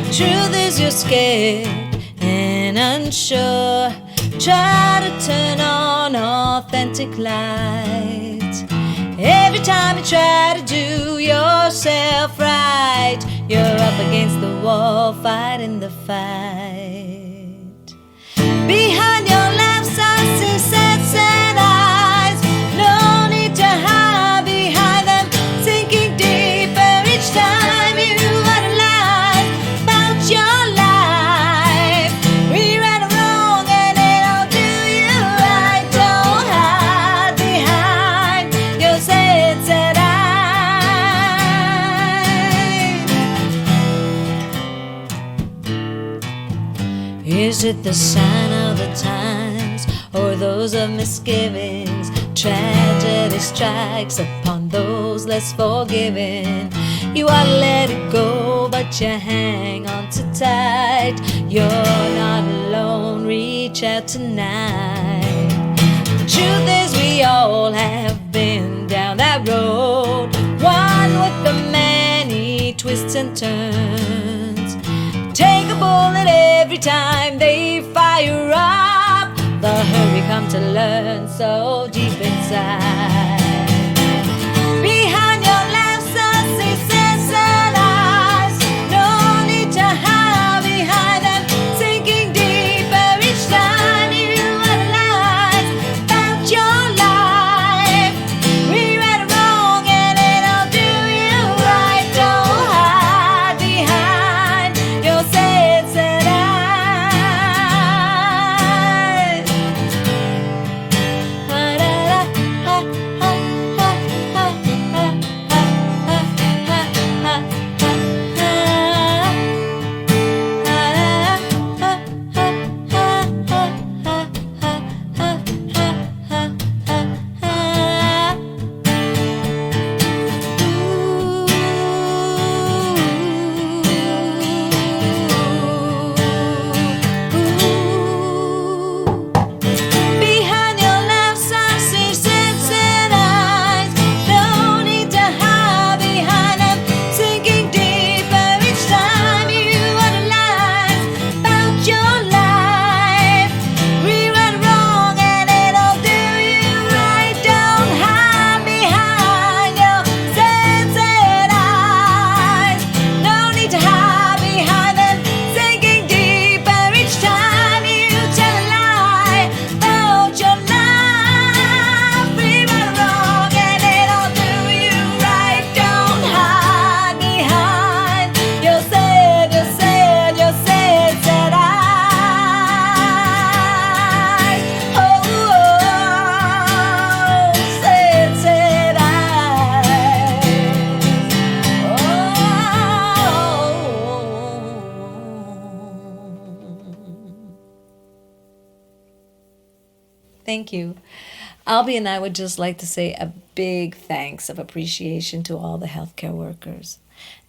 [SPEAKER 17] The truth is you're scared and unsure. Try to turn on authentic light. Every time you try to do yourself right, you're up against the wall, fighting the fight. Behind your laughs I see sad eyes. No need to hide behind them, sinking deeper each time you analyze about your life. Rewrite a wrong and it'll do you right. Is it the sign of the times, or those of misgivings? Tragedy strikes upon those less forgiving. You ought to let it go, but you hang on too tight. You're not alone, reach out tonight. The truth is we all have been down that road, one with the many twists and turns. Take a bullet every time they fire up. The hurry come to learn so deep inside. Behind your laughs I see sense eyes. No need to hide behind them, sinking deeper each time you analyze about your life. We read it wrong and it'll do you right. Don't hide behind your sense eyes. Behind your laughs I see sensitive eyes. No need to hide behind them, sinking deeper each time you analyze about your life. We read wrong and it'll do you right. Don't hide behind your sensitive eyes. No need to hide behind them, sinking deeper each time you tell a lie about your life. We read wrong and it'll do you right. Don't hide behind your sensitive eyes. Oh, sensitive Thank you. Albie and I would just like to say a big thanks of appreciation to all the healthcare workers.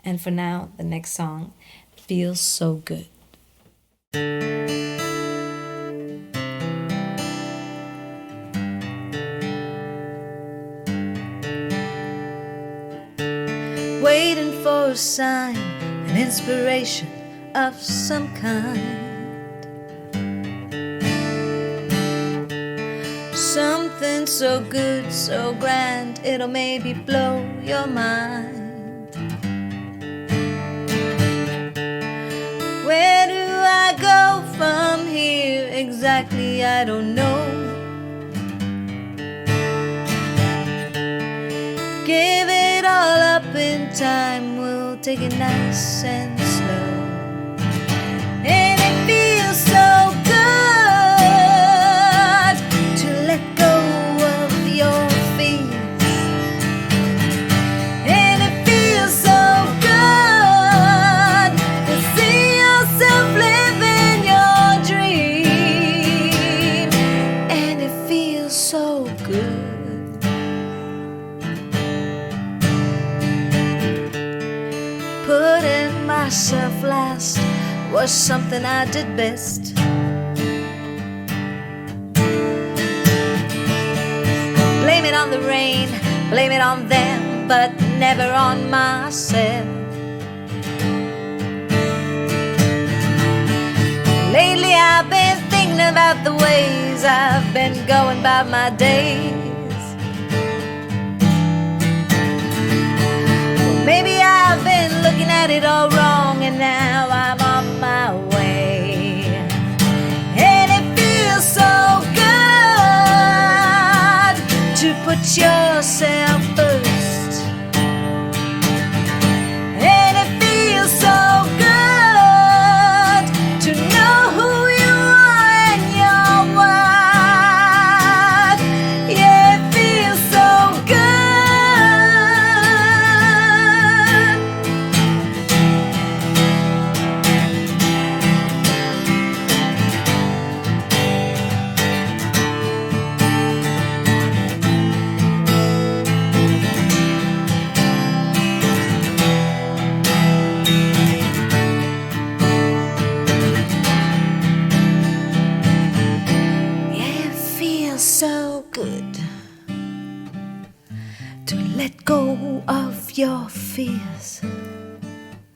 [SPEAKER 17] And for now, the next song feels so good. Waiting for a sign, an inspiration of some kind. Something so good, so grand, it'll maybe blow your mind. Where do I go from here exactly? I don't know. Give it all up in time, we'll take it nice and slow. And it feels so good to let go of your fears. And it feels so good to see yourself living your dream. And it feels so good. Putting myself last was something I did best. Blame it on the rain, blame it on them, but never on myself. Lately I've been thinking about the ways I've been going about my days. Maybe I've been looking at it all wrong, and now I'm on my way. And it feels so good to put yourself first. And it feels so good to know who you are and your worth. Yeah, it feels so good. of your fears.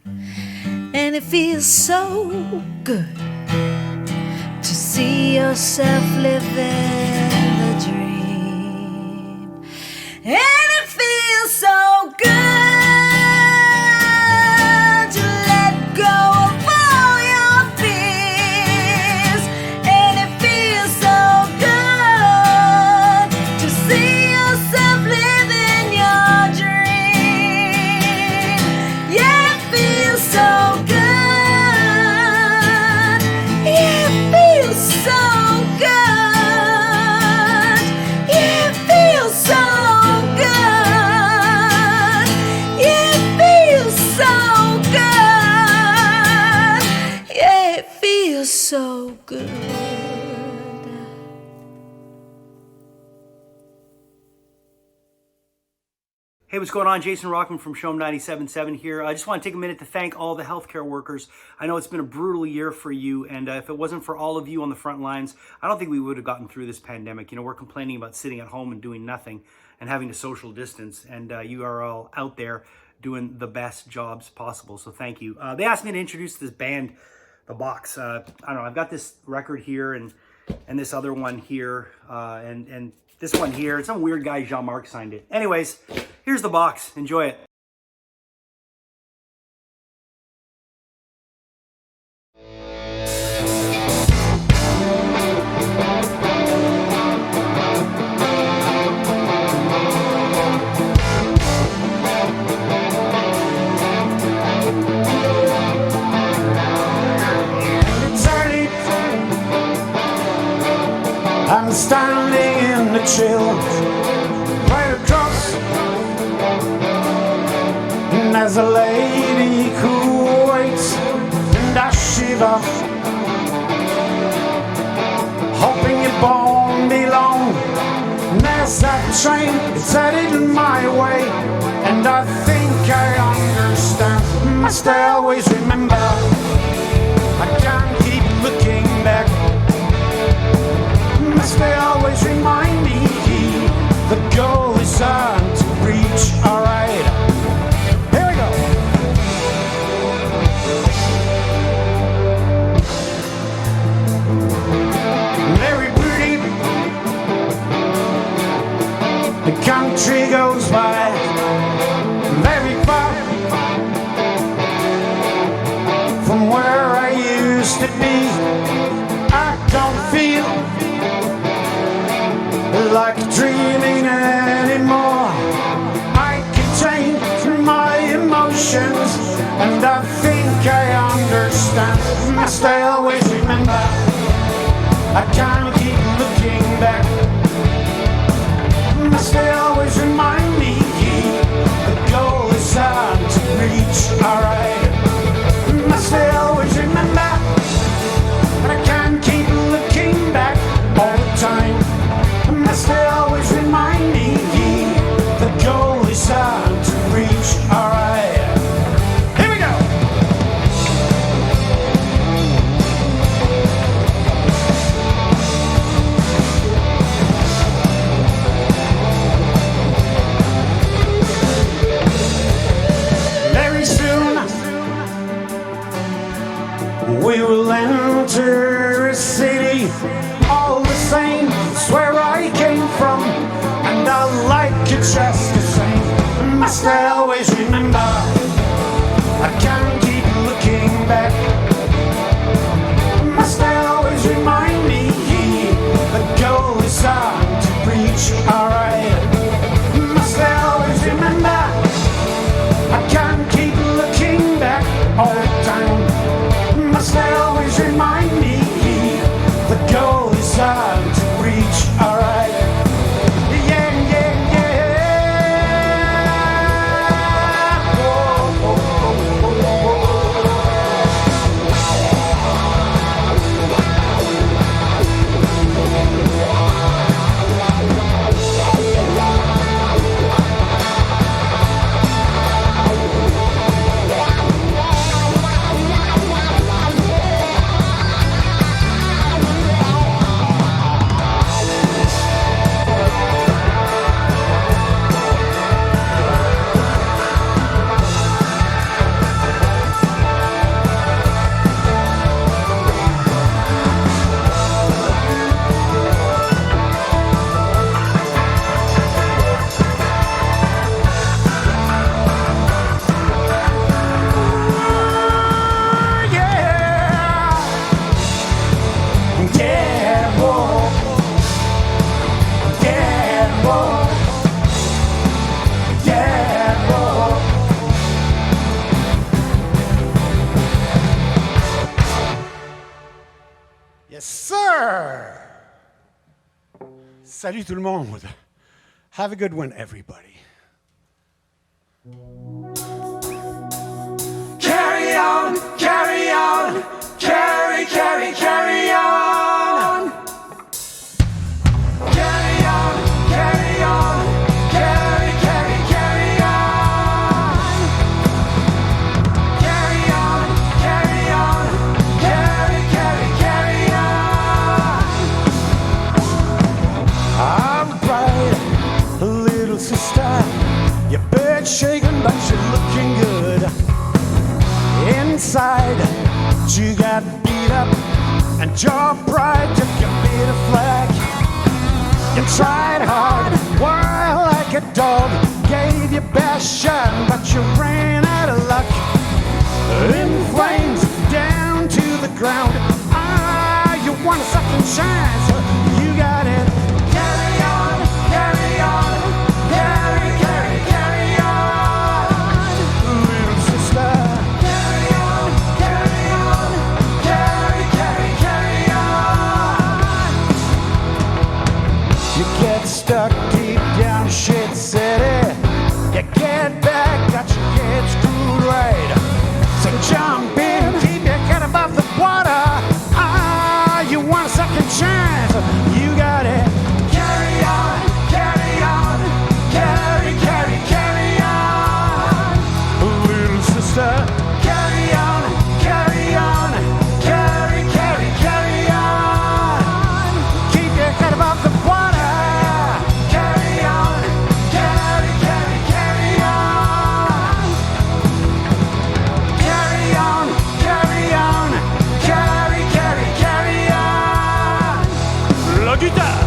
[SPEAKER 17] And it feels so good to see yourself living the dream. And it feels so good to let go of all your fears. And it feels so good to see yourself living your dream. Yeah, it feels so good. Yeah, it feels so good. Yeah, it feels so good. Yeah, it feels so good. Yeah, it feels so good.
[SPEAKER 18] Hey, what's going on? Jason Rockman from Showm 97.7 here. I just want to take a minute to thank all the healthcare workers. I know it's been a brutal year for you, and if it wasn't for all of you on the front lines, I don't think we would have gotten through this pandemic. You know, we're complaining about sitting at home and doing nothing and having to social distance, and you are all out there doing the best jobs possible, so thank you. They asked me to introduce this band, The Box. I don't know, I've got this record here and this other one here, and this one here. Some weird guy, Jean-Marc, signed it. Anyways, here's The Box. Enjoy it.
[SPEAKER 19] It's early. I'm standing in the chill right across, and there's a lady who waits, and I shiver, hoping it won't be long. And there's that train, it's headed my way, and I think I understand. Must I always remember? I can't keep looking back. Must they always remind me the goal is on to reach? Alright, here we go. Very pretty, the country goes by very far from where I used to be. I don't feel like dreaming anymore. I can change my emotions, and I think I understand. Must I always remember? I can't keep looking back. Must I always remind me the goal is on to reach? Alright. Must I always remember? But I can't keep looking back all the time. Must they always remind me the goal is on to reach? Alright, here we go. Very soon we will enter a city all the same. It's where I came from, and I like it just the same. Must I always remember? I can't keep looking back. Must I always remind me the goal is on to reach? Alright. Must I always remember? I can't keep looking back all the time. Must I always remind me the goal is on to reach? Alright. Yeah, yeah, yeah. Oh, oh, oh, oh, Salut tout le monde. Have a good one, everybody.
[SPEAKER 4] Carry on, carry on, carry, carry, carry on. Carry on, carry on, carry, carry, carry on. Carry on, carry on, carry, carry, carry on.
[SPEAKER 19] Alright, little sister, your bed's shaking, but you're looking good. Inside, you got beat up, and your pride took your bit of flack. You tried hard, wild like a dog, gave your best shot, but you ran out of luck. In flames, down to the ground. You want a second chance, you got it.
[SPEAKER 4] Carry on, carry on, carry, carry, carry on.
[SPEAKER 19] Little sister,
[SPEAKER 4] carry on, carry on, carry, carry, carry on.
[SPEAKER 19] you get stuck deep down shit city. You get back, got your head screwed right. So jump in, keep your head above the water. You want a second chance, you got it.
[SPEAKER 4] Carry on, carry on, carry, carry, carry on.
[SPEAKER 19] Little sister,
[SPEAKER 4] Carry on, carry on, carry, carry, carry on.
[SPEAKER 19] keep your head above the water.
[SPEAKER 4] Carry on, carry, carry, carry on. Carry on, carry on, carry, carry, carry on.
[SPEAKER 19] La guitare.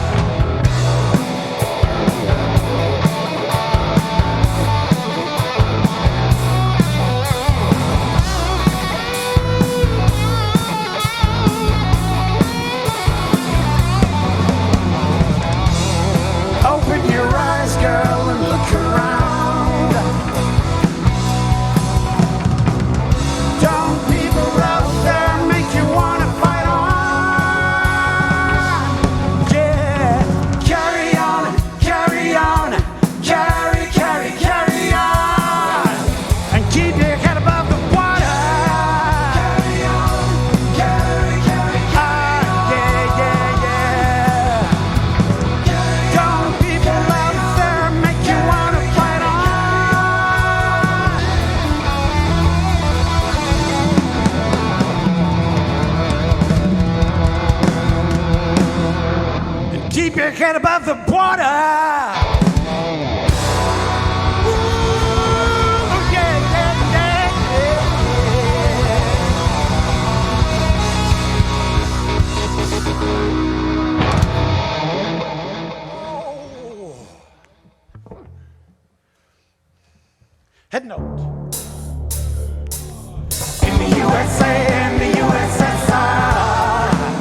[SPEAKER 19] Open your eyes, girl, and look around. Don't people out there make you wanna fight on? Yeah,
[SPEAKER 4] Carry on, carry on, carry, carry, carry on.
[SPEAKER 19] and keep your head above the water.
[SPEAKER 4] Carry on, carry, carry, carry on.
[SPEAKER 19] Yeah, yeah, yeah. Don't people out there make you wanna fight on? And keep your head above the water. Ooh, yeah, yeah, yeah, yeah. Head note. In the USA and the USSR,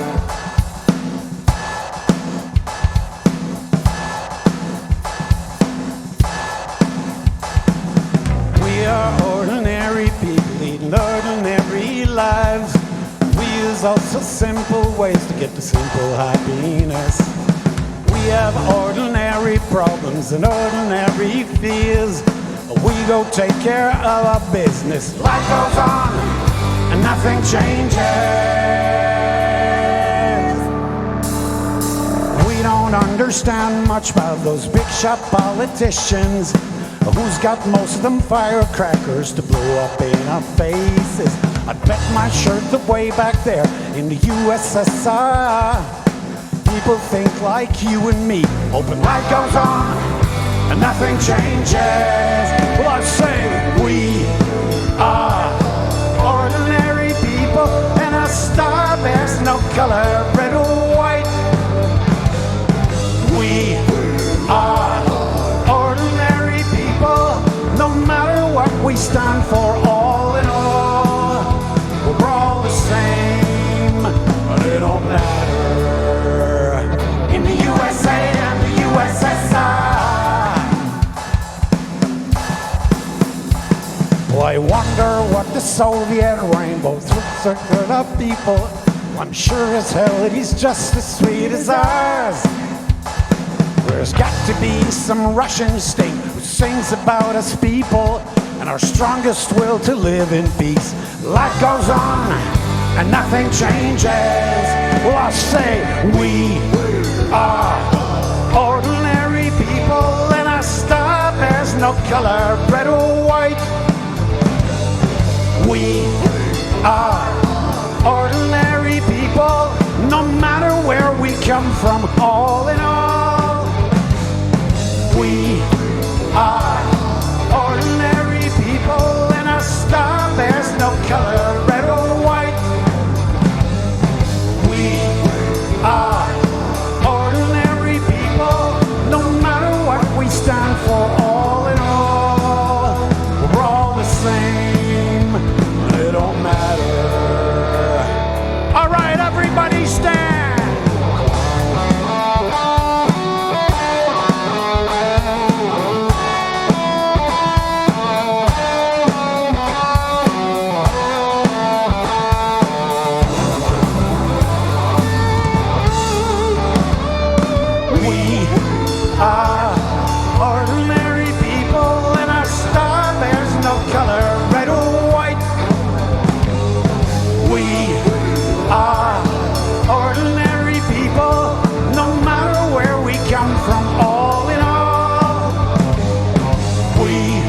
[SPEAKER 19] we are ordinary people leading ordinary lives. We use also simple ways to get to simple happiness. We have ordinary problems and ordinary fears. We go take care of our business. Life goes on and nothing changes. We don't understand much about those big shot politicians. Who's got most of them firecrackers to blow up in our faces? I bet my shirt the way back there in the USSR. People think like you and me, hoping life goes on and nothing changes. Well, I say we are ordinary people, and a star bears no color, red or white. We are ordinary people, no matter what we stand for, all in all, we're all the same, but it don't matter. In the USA and the USSR, well, I wonder what the Soviet rainbow through circular people. I'm sure as hell that he's just as sweet as ours. There's got to be some Russian state who sings about us people and our strongest will to live in peace. Life goes on and nothing changes. Well, I say we are ordinary people, and our star bears no color, red or white. We are ordinary people, no matter where we come from, all in all. We are ordinary people, and our star bears no color, red or white. We are ordinary people, no matter what we stand for, all in all. We're all the same, it don't matter. All right, everybody stand. Ordinary people, and our star bears no color, red or white. We are ordinary people, no matter where we come from, all in all. We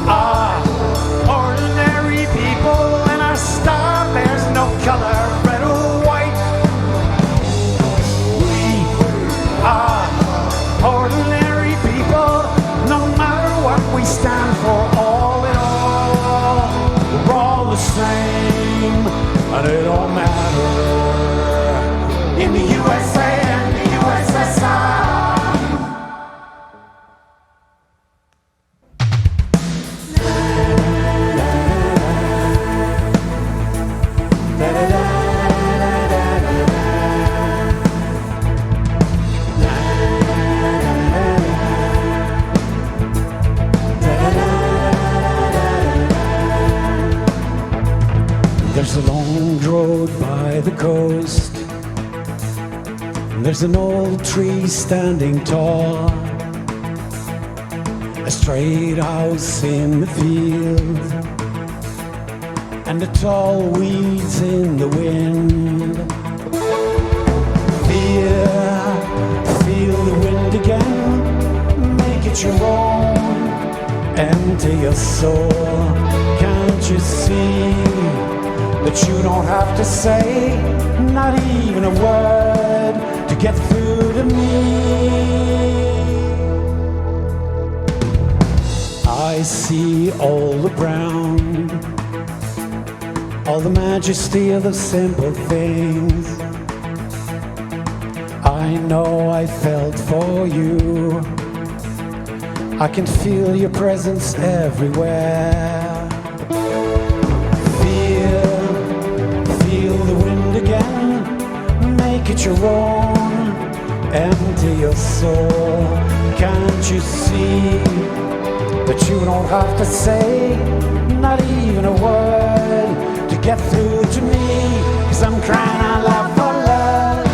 [SPEAKER 19] are ordinary people, and our star bears no color, red or white. We are ordinary people, no matter what we stand for, all in all. We're all the same, and it don't matter. In the USA and the USSR. There's a long road by the coast. There's an old tree standing tall, a straight house in the field, and the tall weeds in the wind. Feel the wind again, make it your own, empty your soul. Can't you see that you don't have to say not even a word to get through to me? I see all the brown, all the majesty of the simple things. I know I felt for you, I can feel your presence everywhere. Feel the wind again, make it your own, empty your soul. Can't you see that you don't have to say not even a word to get through to me? 'Cause I'm crying out loud for love.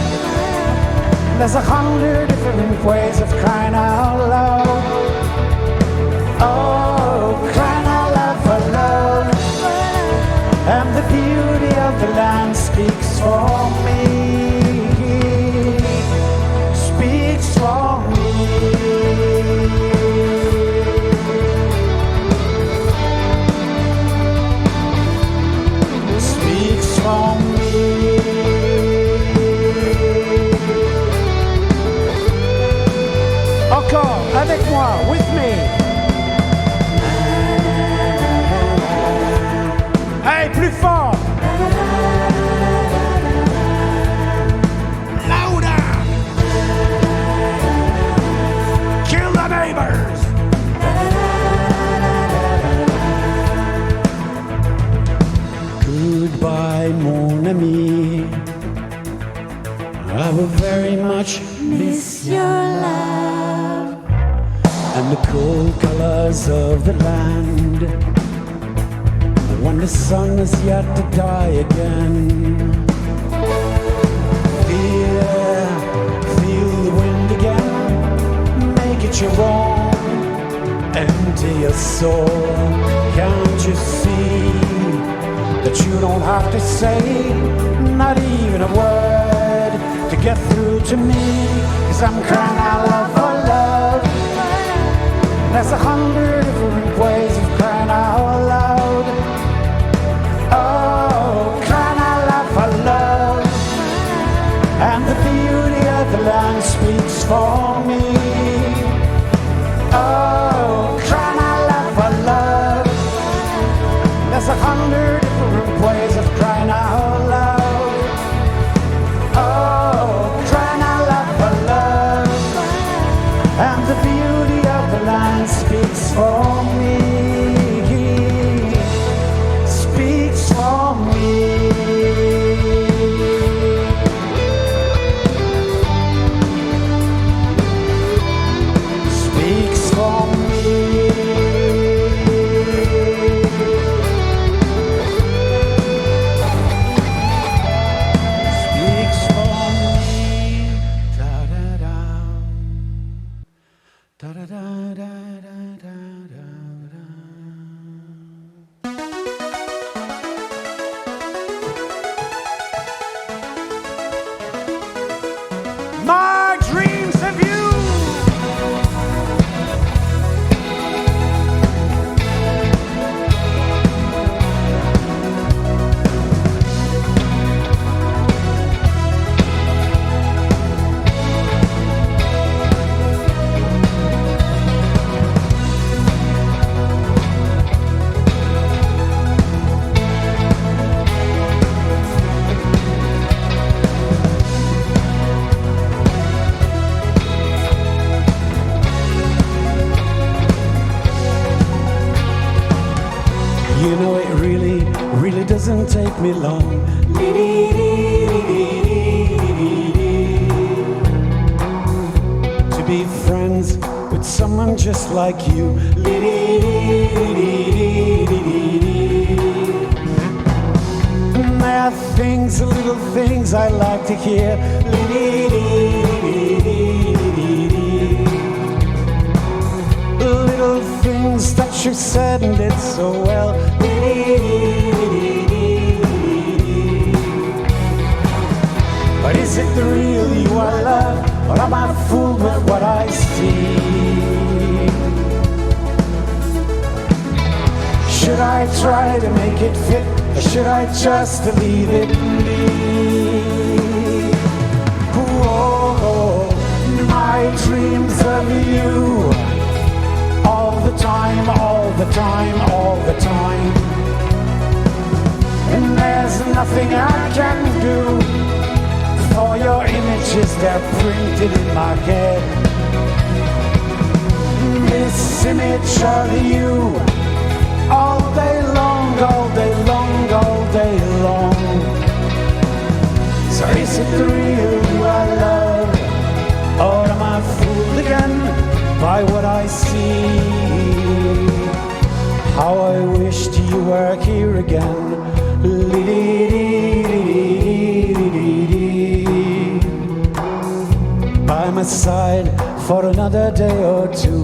[SPEAKER 19] There's 100 different ways of crying out loud. Oh, crying out loud for love. And the beauty of the land speaks for me. Speaks for me. Speaks for me. Encore, avec moi, with me. Hey, plus fort. Louder. Kill the neighbors. Goodbye, mon ami. I will very much miss your love and the cool colors of the land. When the sun is yet to die again, feel the wind again, that you won't empty your soul? Can't you see that you don't have to say not even a word to get through to me? 'Cause I'm crying out loud for love. There's 100 different ways of crying out loud. Oh, crying out loud for love. And the beauty of the land speaks for me. Oh, crying out loud for love. There's 100 different ways of crying out loud. Oh, crying out loud for love. And the beauty of the land speaks for me. Speaks for me. Speaks for me. Speaks for me. Da da da. Da da da da da da da da. My dreams of you. You know it really doesn't take me long to be friends with someone just like you. And there are things, little things I like to hear. Little things that you said and did so well. But is it the real you I love, or am I fooled with what I see? Should I try to make it fit, or should I just leave it be? Oh, my dreams of you. All the time, all the time, all the time. And there's nothing I can do, for your images, they're printed in my head. This image of you, all day long, all day long, all day long. So is it the real you I love, or am I fooled again by what I see? How I wished you were here again. By my side for another day or two.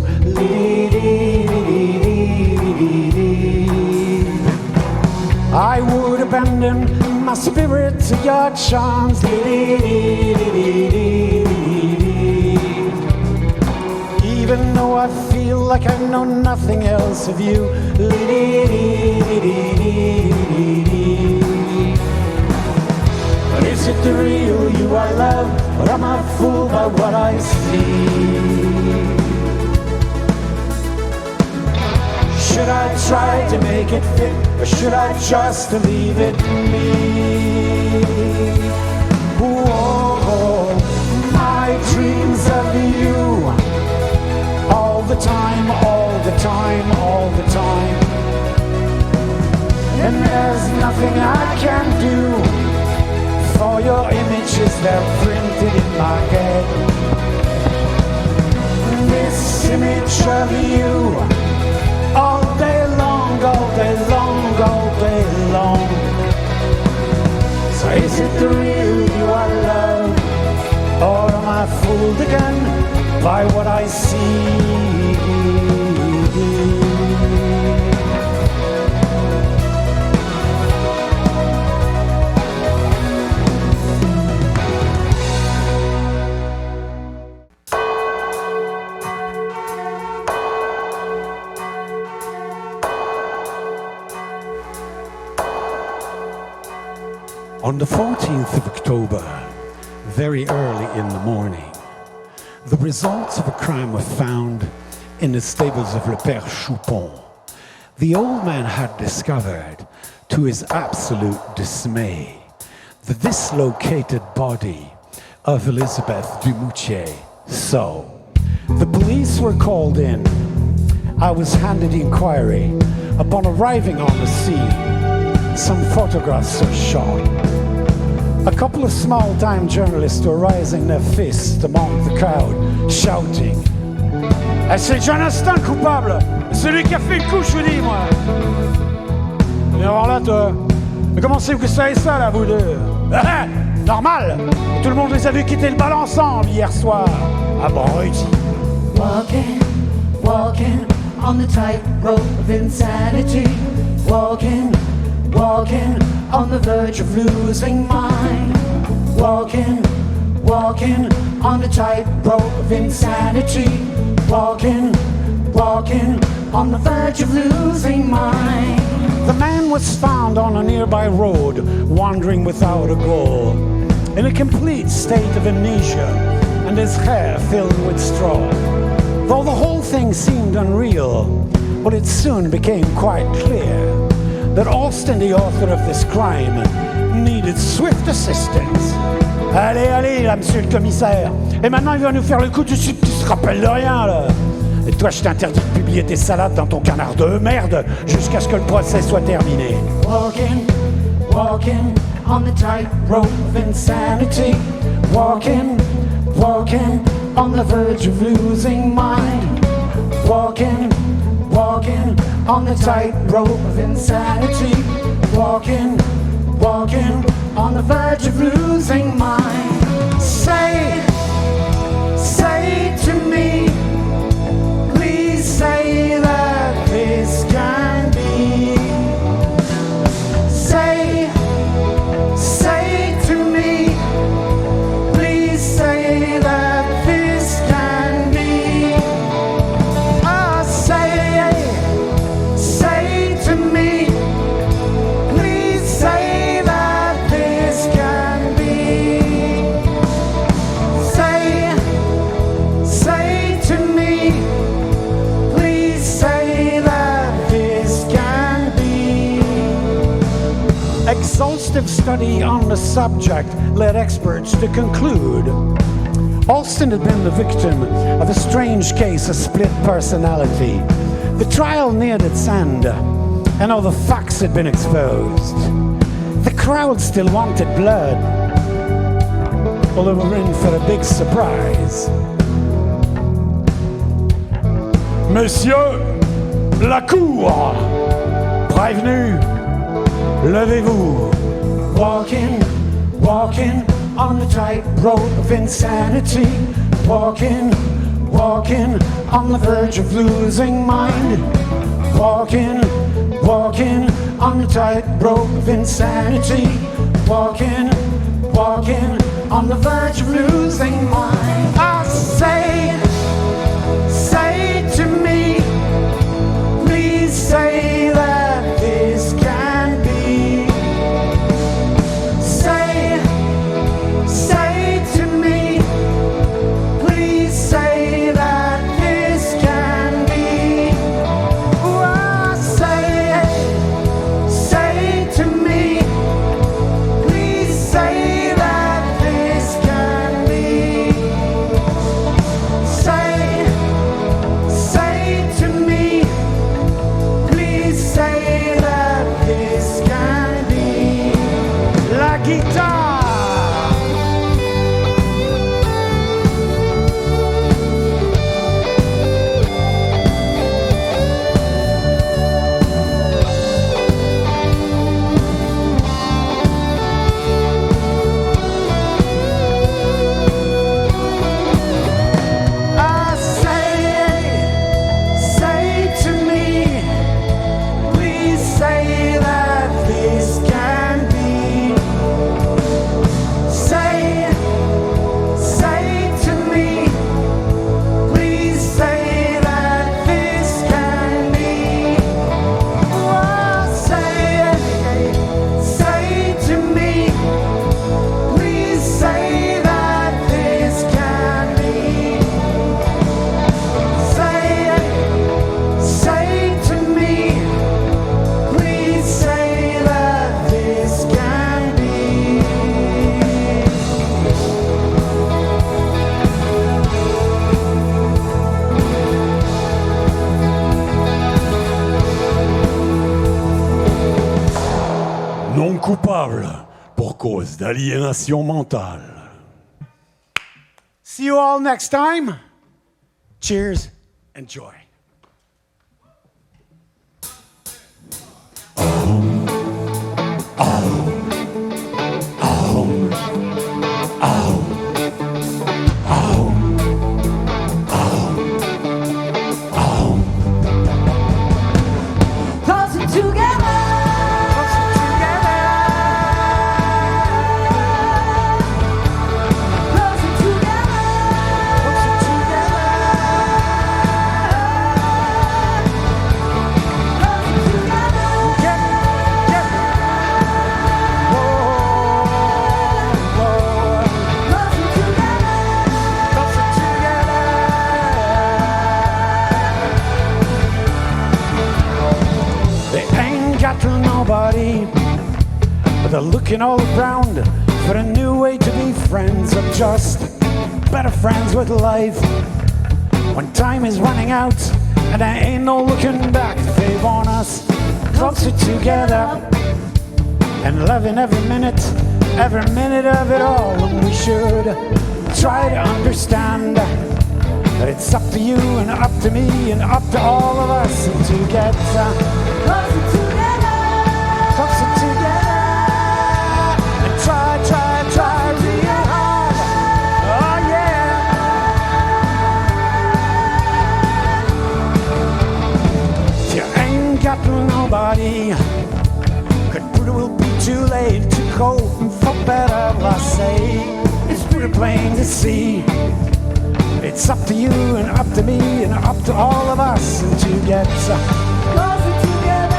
[SPEAKER 19] I would abandon my spirit to your charms. Even though I feel like I know nothing else of you. But is it the real you I love, or am I fooled by what I see? Should I try to make it fit, or should I just leave it be? Whoa, my dreams of you. All the time, all the time, all the time. And there's nothing I can do, for your images, they're printed in my head. This image of you, all day long, all day long, all day long. So is it the real you I love, or am I fooled again by what I see. On the 14th of October, very early in the morning, the results of a crime were found in the stables of Le Père Choupon. The old man had discovered, to his absolute dismay, the dislocated body of Elizabeth Dumoutier. So, the police were called in. I was handed the inquiry. Upon arriving on the scene, some photographs were shot. A couple of small-time journalists were raising their fists among the crowd, shouting, « C'est Jonathan le coupable! Celui qui a fait le coup, je vous dis, moi! » Et alors là, toi, mais comment c'est que vous savez ça, là, vous deux? Ah, normal! Tout le monde les a vus quitter le bal ensemble hier soir. Abruti!
[SPEAKER 4] Walking, walking on the tightrope of insanity. Walking, walking on the verge of losing mind. Walking, walking on the tightrope of insanity. Walking, walking on the verge of losing mind.
[SPEAKER 19] The man was found on a nearby road, wandering without a goal, in a complete state of amnesia, and his hair filled with straw. Though the whole thing seemed unreal, but it soon became quite clear that Alston, the author of this crime, needed swift assistance. Allez, allez, là, monsieur le commissaire. Et maintenant, il va nous faire le coup tout de suite, tu te rappelles de rien, là. Et toi, je t'interdis de publier tes salades dans ton canard de merde jusqu'à ce que le procès soit terminé.
[SPEAKER 4] Walking, walking on the tightrope of insanity. Walking, walking on the verge of losing mind. Walking, walking on the tightrope of insanity. Walking, walking on the verge of losing mind. Say to me, please say that this can be. Say to me, please say that this can be. Oh, say to me, please say that this can be. Say to me, please say that this can be.
[SPEAKER 19] Exhaustive study on the subject led experts to conclude Alston had been the victim of a strange case of split personality. The trial neared its end, and all the facts had been exposed. The crowd still wanted blood, although we were in for a big surprise. Monsieur, la cour, prévenu, levez-vous.
[SPEAKER 4] Walking, walking on the tightrope of insanity. Walking, walking on the verge of losing mind. Walking, walking on the tightrope of insanity. Walking, walking on the verge of losing mind. I say to me, please say that this can be. Say to me, please say that this can be. Oh, say to me, please say that this can be. Say to me, please say that this can be.
[SPEAKER 19] La guitare.
[SPEAKER 20] non coupable pour cause d'aliénation mentale.
[SPEAKER 19] See you all next time. Cheers. Enjoy.
[SPEAKER 4] Closer together. Closer together. Closer together. Closer together. Closer together. Closer together.
[SPEAKER 19] They ain't got to nobody, but they're looking all around for a new way to be friends, or just better friends with life. When time is running out and there ain't no looking back, they want us closer together and loving every minute of it all. And we should try to understand that it's up to you and up to me and up to all of us to get closer together, closer together, and try real hard. Oh yeah. If you ain't got nobody, it will be too late to go for better. I say it's pretty plain to see. It's up to you and up to me and up to all of us to get closer together.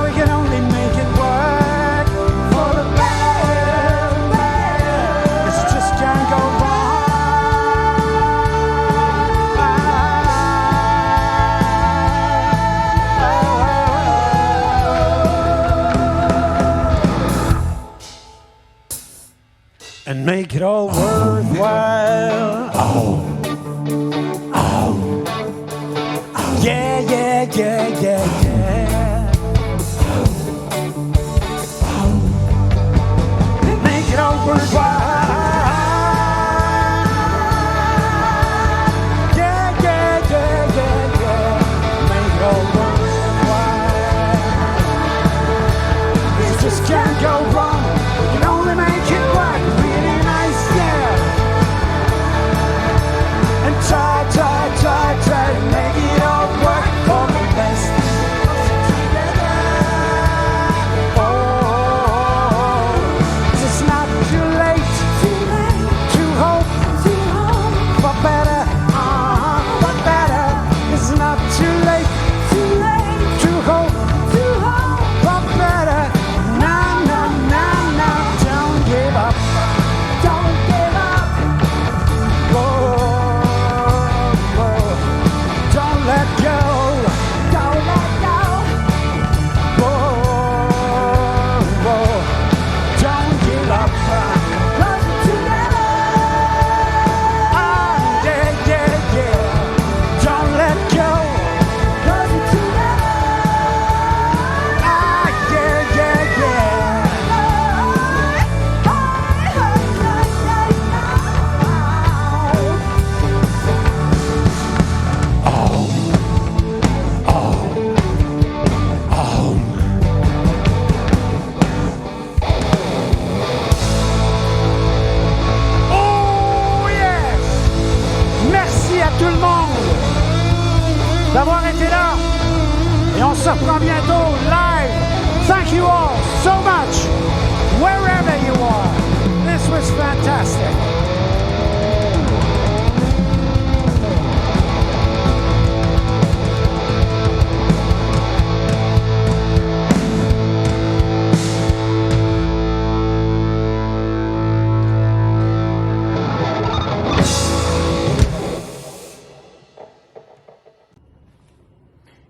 [SPEAKER 19] We can only make it work for the better. This just can't go wrong. And make it all worthwhile. Yeah, yeah, yeah, yeah, yeah. Make it all worthwhile. Yeah, yeah, yeah, yeah, yeah. Make it all worthwhile. This just can't go wrong. We can only make it work. Really nice, yeah. And try to make it all work for the best. Oh, it's not too late to hope for better, but better. It's not too late to hope for better. No, no, no, no, don't give up. Don't give up. Whoa. Don't let go. Don't let go. Whoa, whoa. Don't give up. Closer together. Yeah, yeah, yeah. Don't let go. Closer together. Yeah, yeah, yeah. Oh yes! Merci à tout le monde d'avoir été là. Et on se reprend bientôt live. Thank you all so much, wherever you are. This was fantastic.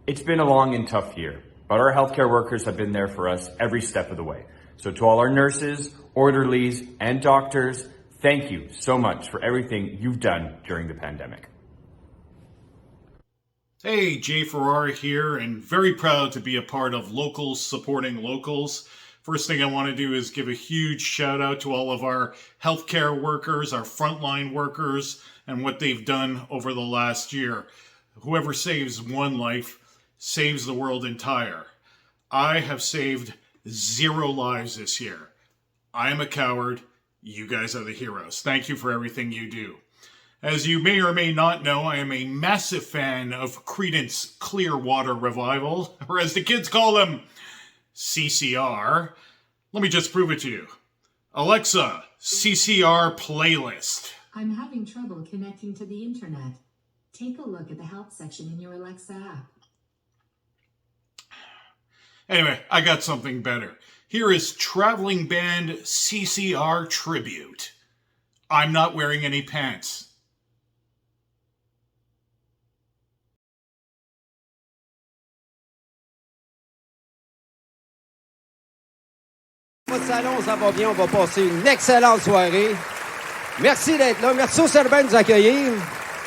[SPEAKER 21] It's been a long and tough year, but our healthcare workers have been there for us every step of the way. So to all our nurses, orderlies, and doctors, thank you so much for everything you've done during the pandemic.
[SPEAKER 11] Hey, Jay Ferrara here, and very proud to be a part of Locals Supporting Locals. First thing I want to do is give a huge shout out to all of our healthcare workers, our frontline workers, and what they've done over the last year. Whoever saves one life saves the world entire. I have saved 0 lives this year. I am a coward. You guys are the heroes. Thank you for everything you do. As you may or may not know, I am a massive fan of Creedence Clearwater Revival, or as the kids call them, CCR. Let me just prove it to you. Alexa, CCR playlist.
[SPEAKER 1] I'm having trouble connecting to the internet. Take a look at the help section in your Alexa app.
[SPEAKER 11] Anyway, I got something better. Here is traveling band CCR Tribute. I'm not wearing any pants.
[SPEAKER 22] Votre salon, ça va bien, on va passer une excellente soirée. Merci d'être là. Merci au Cerban de nous accueillir.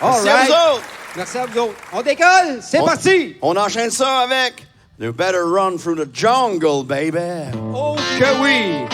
[SPEAKER 23] Merci à vous autres.
[SPEAKER 22] Merci à vous autres. On décolle, c'est parti.
[SPEAKER 23] On enchaîne ça avec You Better Run Through the Jungle, baby.
[SPEAKER 22] Oh que oui.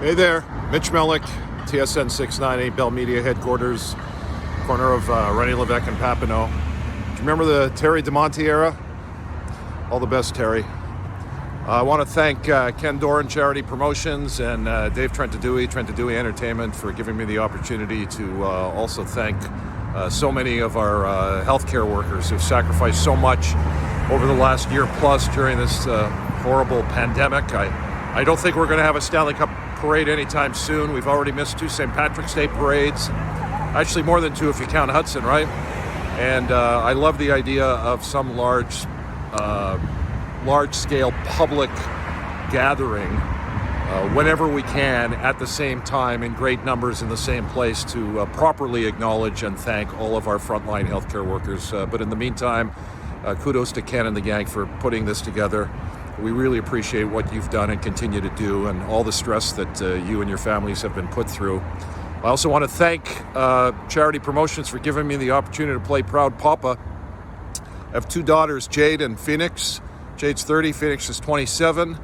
[SPEAKER 2] Hey there, Mitch Melnick, TSN 690, Bell Media headquarters, corner of René Lévesque and Papineau. Do you remember the Terry DeMonte era? All the best, Terry. I want to thank Ken Doran Charity Promotions and Dave Trentadue Entertainment for giving me the opportunity to also thank so many of our healthcare workers who've sacrificed so much over the last year plus during this horrible pandemic. I don't think we're going to have a Stanley Cup parade anytime soon. We've already missed 2 St. Patrick's Day parades. Actually more than 2 if you count Hudson, right? And I love the idea of some large-scale public gathering whenever we can at the same time in great numbers in the same place to properly acknowledge and thank all of our frontline healthcare workers. But in the meantime, kudos to Ken and the gang for putting this together. We really appreciate what you've done and continue to do and all the stress that you and your families have been put through. I also want to thank Charity Promotions for giving me the opportunity to play Proud Papa. I have 2 daughters, Jade and Phoenix. Jade's 30, Phoenix is 27.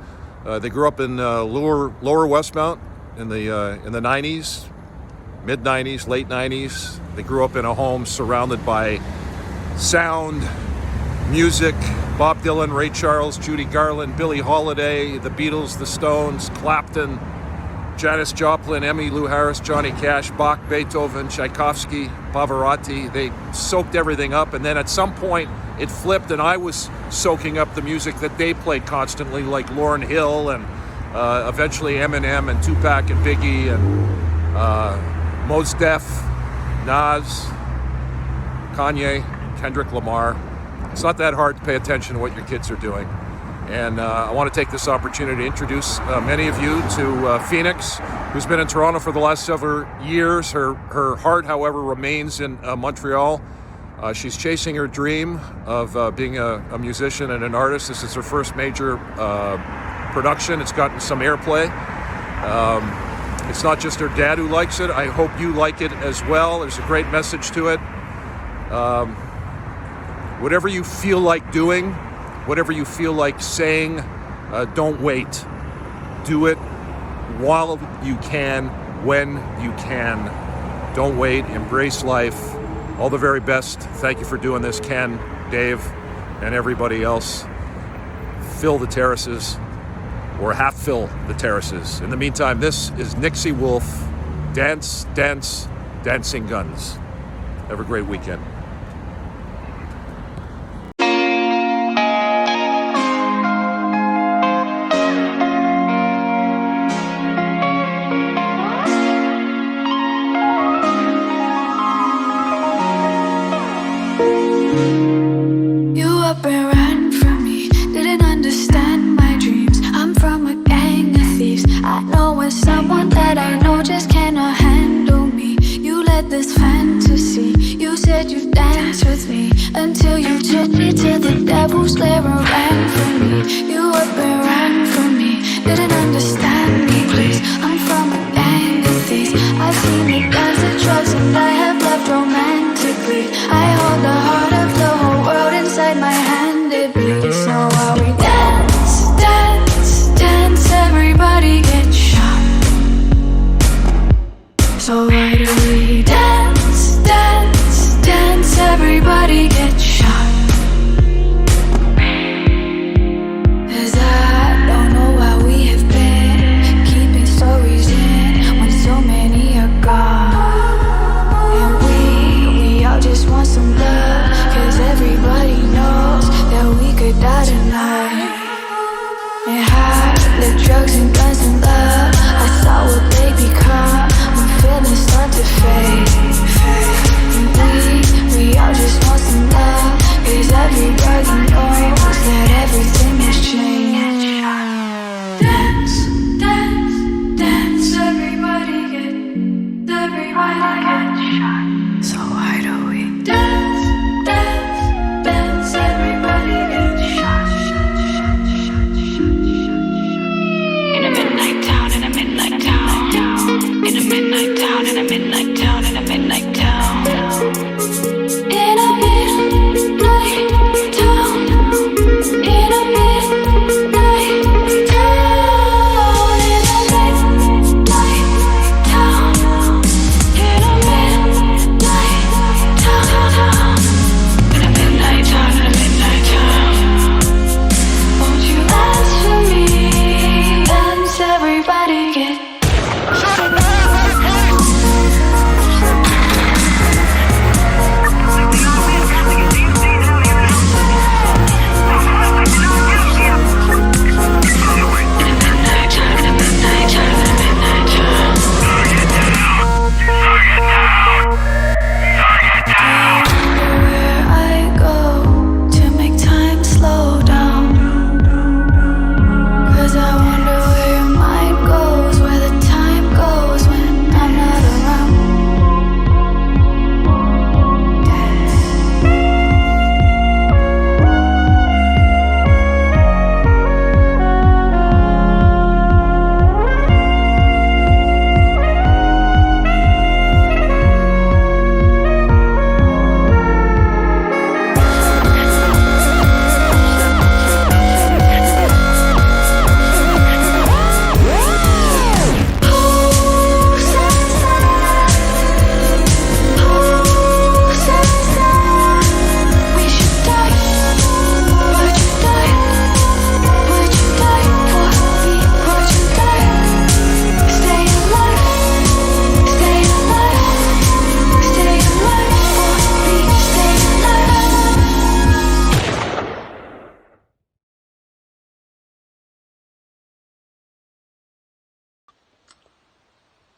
[SPEAKER 2] They grew up in lower Westmount in the 90s, mid-90s, late 90s. They grew up in a home surrounded by sound, music, Bob Dylan, Ray Charles, Judy Garland, Billie Holiday, the Beatles, the Stones, Clapton, Janis Joplin, Emmylou Harris, Johnny Cash, Bach, Beethoven, Tchaikovsky, Pavarotti. They soaked everything up, and then at some point it flipped and I was soaking up the music that they played constantly, like Lauryn Hill and eventually Eminem and Tupac and Biggie and Mos Def, Nas, Kanye, Kendrick Lamar. It's not that hard to pay attention to what your kids are doing. And I want to take this opportunity to introduce many of you to Phoenix, who's been in Toronto for the last several years. Her heart, however, remains in Montreal. She's chasing her dream of being a musician and an artist. This is her first major production. It's gotten some airplay. It's not just her dad who likes it. I hope you like it as well. There's a great message to it. Whatever you feel like doing, whatever you feel like saying, don't wait. Do it while you can, when you can. Don't wait. Embrace life. All the very best. Thank you for doing this, Ken, Dave, and everybody else. Fill the terraces, or half fill the terraces. In the meantime, this is Nixie Wolf. Dance, dance, dancing guns. Have a great weekend.
[SPEAKER 3] In a midnight town,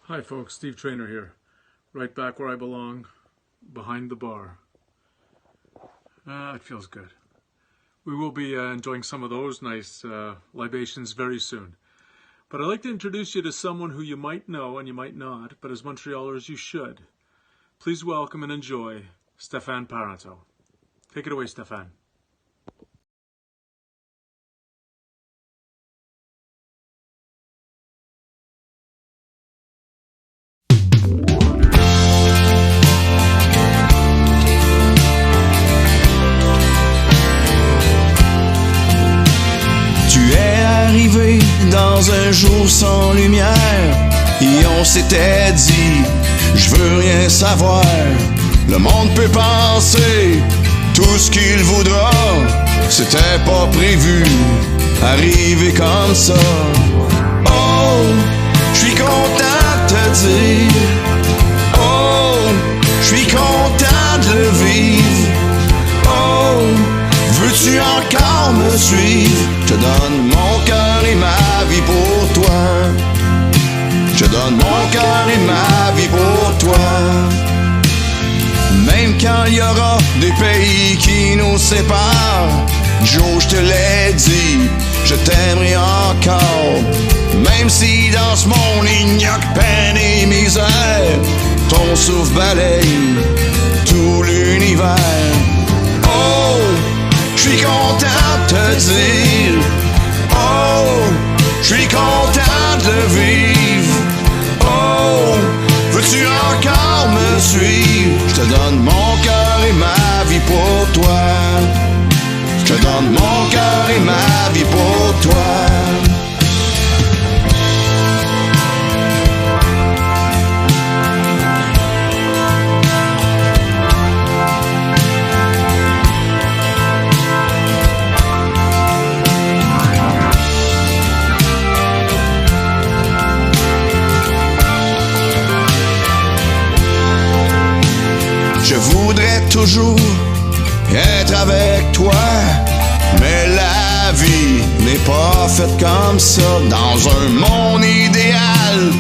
[SPEAKER 3] Hi folks, Steve Trainer here. Right back where I belong, behind the bar. It feels good. We will be enjoying some of those nice libations very soon. But I'd like to introduce you to someone who you might know and you might not, but as Montrealers you should. Please welcome and enjoy Stéphane Parenteau. Take it away, Stéphane.
[SPEAKER 19] Arrivé dans un jour sans lumière et on s'était dit je veux rien savoir, le monde peut penser tout ce qu'il voudra, c'était pas prévu arriver comme ça. Oh, je suis content de te dire, oh, je suis content de le vivre, oh, veux-tu encore me suivre? Je te donne mon cœur et ma vie pour toi. Je te donne mon cœur et ma vie pour toi. Même quand il y aura des pays qui nous séparent, Joe, je te l'ai dit, je t'aimerai encore. Même si dans ce monde il n'y a que peine et misère, ton souffle balaye tout l'univers. Oh, je suis content de te dire, oh, je suis content de le vivre, oh, veux-tu encore me suivre? Je te donne mon cœur et ma vie pour toi. Je te donne mon cœur et ma vie pour toi. Je voudrais toujours être avec toi, mais la vie n'est pas faite comme ça. Dans un monde idéal,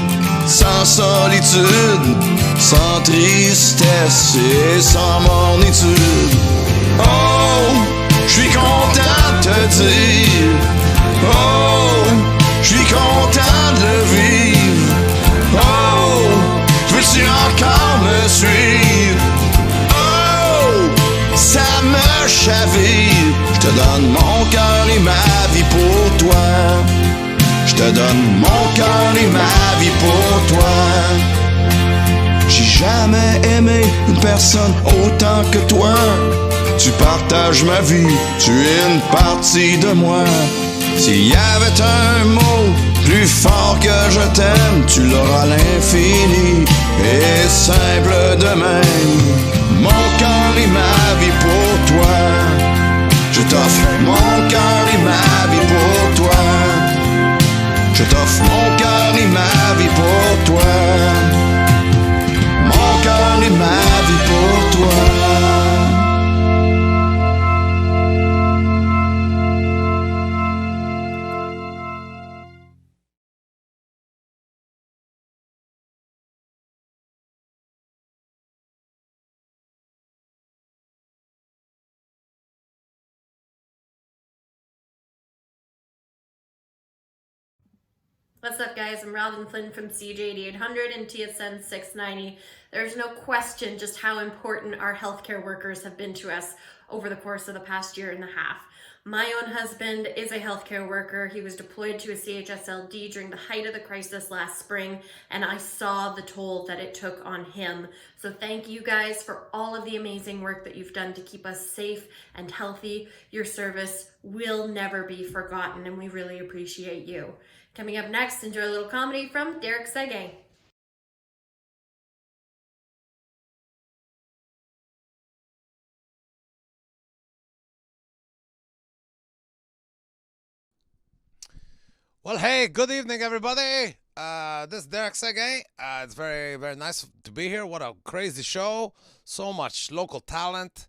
[SPEAKER 19] sans solitude, sans tristesse et sans mornitude. Oh, je suis content de te dire, oh, je suis content de le vivre, oh, veux-tu encore me suivre? Ça me chavire. Je te donne mon cœur et ma vie pour toi. Je te donne mon cœur et ma vie pour toi. J'ai jamais aimé une personne autant que toi. Tu partages ma vie, tu es une partie de moi. S'il y avait un mot plus fort que je t'aime, tu l'auras à l'infini et simple de même. Mon cœur et ma vie pour toi. Je t'offre mon cœur et ma vie pour toi. Je t'offre mon cœur et ma vie pour toi. Mon cœur et ma vie pour toi.
[SPEAKER 5] What's up, guys? I'm Robin Flynn from CJ8800 and TSN 690. There's no question just how important our healthcare workers have been to us over the course of the past year and a half. My own husband is a healthcare worker. He was deployed to a CHSLD during the height of the crisis last spring, and I saw the toll that it took on him. So thank you guys for all of the amazing work that you've done to keep us safe and healthy. Your service will never be forgotten, and we really appreciate you. Coming up next, enjoy a little comedy from Derek Sege.
[SPEAKER 6] Well, hey, good evening, everybody. This is Derek Sege. It's very, very nice to be here. What a crazy show. So much local talent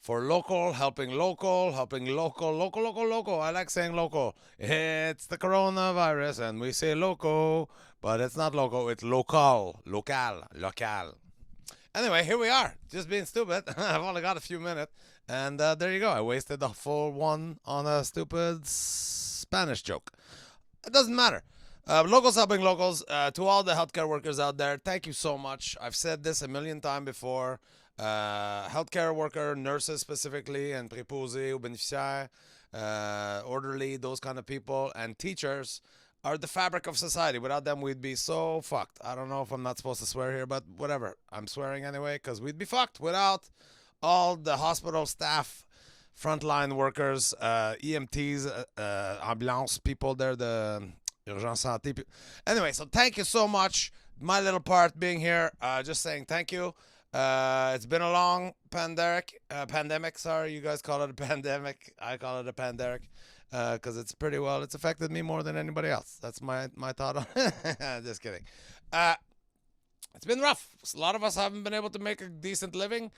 [SPEAKER 6] for local, helping local, local. I like saying local. It's the coronavirus, and we say local. But it's not local, it's local. Anyway, here we are. Just being stupid. I've only got a few minutes. And there you go. I wasted the full one on a stupid Spanish joke. It doesn't matter. Locals helping locals. To all the healthcare workers out there, thank you so much. I've said this a million times before. Healthcare worker, nurses specifically, and préposés aux bénéficiaires, orderly, those kind of people, and teachers are the fabric of society. Without them, we'd be so fucked. I don't know if I'm not supposed to swear here, but whatever. I'm swearing anyway, because we'd be fucked without all the hospital staff, frontline workers, EMTs, ambulance people there, the urgence santé. Anyway, so thank you so much. My little part being here, just saying thank you. It's been a long pandemic. Sorry, you guys call it a pandemic. I call it a pandemic because it's affected me more than anybody else. That's my thought on it. Just kidding. It's been rough. A lot of us haven't been able to make a decent living.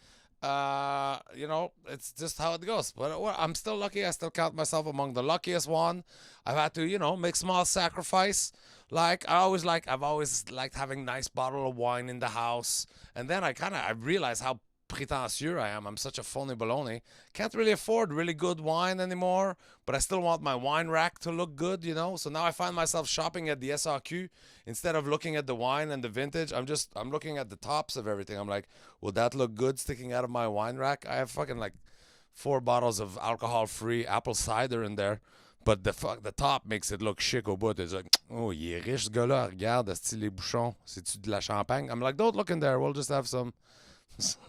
[SPEAKER 6] It's just how it goes. But I'm still lucky. I still count myself among the luckiest one. I've had to, make small sacrifice. I've always liked having nice bottle of wine in the house. And then I realized how pretentious I am. I'm such a phony baloney. Can't really afford really good wine anymore, but I still want my wine rack to look good, So now I find myself shopping at the SRQ instead of looking at the wine and the vintage. I'm looking at the tops of everything. I'm like, will that look good sticking out of my wine rack? I have fucking 4 bottles of alcohol-free apple cider in there. But the top makes it look chic au bout. It's like, oh, il est riche ce gars-là. Regarde, est-ce les bouchons? C'est-tu de la champagne? I'm like, don't look in there. We'll just have some